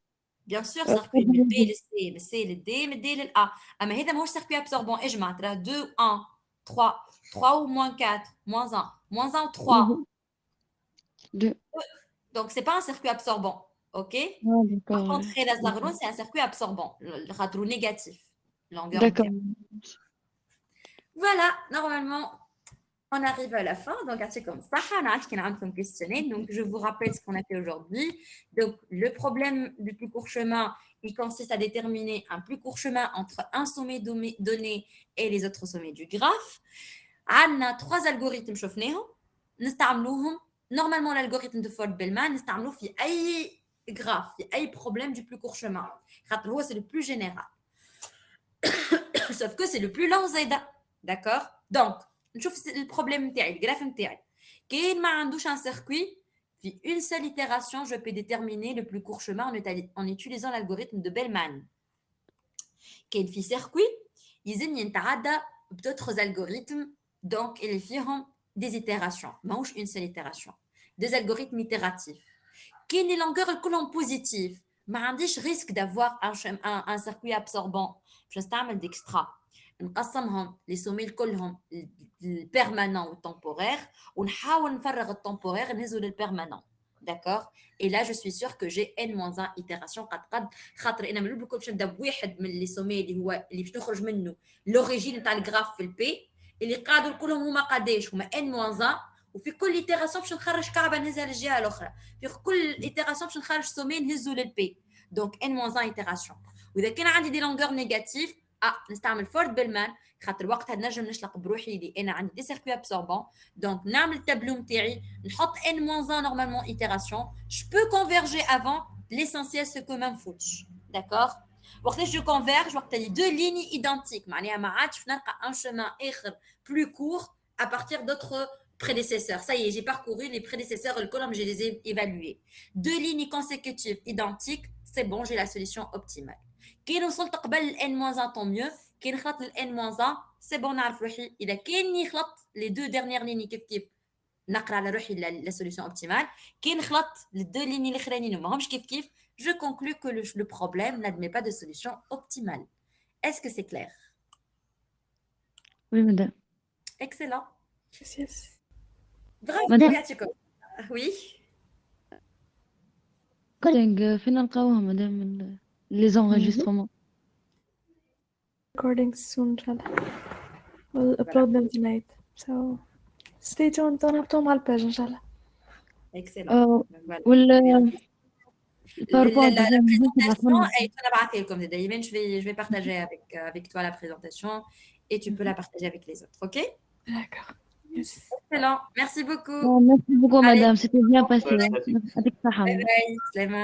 بيان سور سيركوي من البي للسي من السي للدي من الدي للآ اما هذا ماهوش سيركوي ابسوربون اجمع تراه 2 1 3 3 ou moins 4 moins 1 moins 1 ou 3 2 donc c'est pas un circuit absorbant ok par contre c'est un circuit absorbant le radro négatif longueur d'accord voilà normalement on arrive à la fin donc c'est comme ça on questionné donc je vous rappelle ce qu'on a fait aujourd'hui donc le problème du plus court chemin il consiste à déterminer un plus court chemin entre un sommet donné et les autres sommets du graphe. عندنا 3 algorithmes شفناهم نستعملوهم normalement l'algorithme de Ford-Bellman نستعملوه في اي graphe في اي problème du plus court chemin خاطر هو c'est le plus général sauf que c'est le plus long زايده d'accord donc نشوف البروبليم نتاعي الجراف نتاعي كاين ما عندوش un circuit في une seule itération je peux déterminer le plus court chemin en utilisant l'algorithme de Bellman كاين في circuit يلزم يتعدى d'autres algorithmes donc il فيهم des itérations ماهوش une seule itération des algorithmes itératifs كاين les longueurs الكلهم positifs ما عنديش risque d'avoir un circuit absorbant. باش نستعمل ديكسترا نقسمهم لي سوميل كلهم البيرمانون والتمبورير ونحاول نفرغ التمبورير نهزو للبيرمانون. D'accord. Et là, je suis sûre que j'ai n-1 itération قد خاطر انا من الاول باش نبدا بواحد من لي سومي اللي باش نخرج منه لوريجين تاع الجراف في البي اللي قاعدوا كلهم هما قداش هما n-1 وفي كل ايتيراسيون باش نخرج كعبه نهزها للجهه الاخرى في كل ايتيراسيون باش نخرج سومي نهزو للبي دونك n-1 ايتيراسيون. واذا كان عندي دي لونغور نيجاتيف نستعمل فورد بيلمان خاطر وقتها نجم نشلق بروحي اللي انا عندي دي سيركوي ابسوربون. دونك نعمل التابلو نتاعي نحط n-1 نورمالمون ايتيراسيون je peux converger avant l'essentiel ce que ما نفوتش. d'accord. وقتاش جو converge وقت لي دو ليني ايدنتيك معناها ما عادش نلقى ان chemin اخر plus court à partir d'autres prédécesseurs. Ça y est, j'ai parcouru les prédécesseurs le colonne, je les ai évalués. Deux lignes consécutives identiques, c'est bon, j'ai la solution optimale. كي وصلت قبل n-1 tant mieux. كي نخلط n-1 c'est bon نعرف روحي اذا كان يخلط les deux dernières lignes كيف نقرا على روحي la solution optimale. كي نخلط les deux lignes الاخرانيين وماهمش كيف je conclus que le problème n'admet pas de solution optimale. Est-ce que c'est clair? Oui, madame. Excellent. Yes. Bravo. Madame. Oui. فين نلقاوها مدام les enregistrements? Recordings soon, inshallah. We'll upload them tonight. So stay tuned. نهبطوهم على الباج إن شاء الله. Excellent. وال La présentation, je vais partager comme دايما. Je vais partager avec toi la présentation et tu peux la partager avec les autres, ok? D'accord. Yes. Excellent. Merci beaucoup. Merci beaucoup, madame. C'était bien passé. Merci. Avec Saham. Bye bye.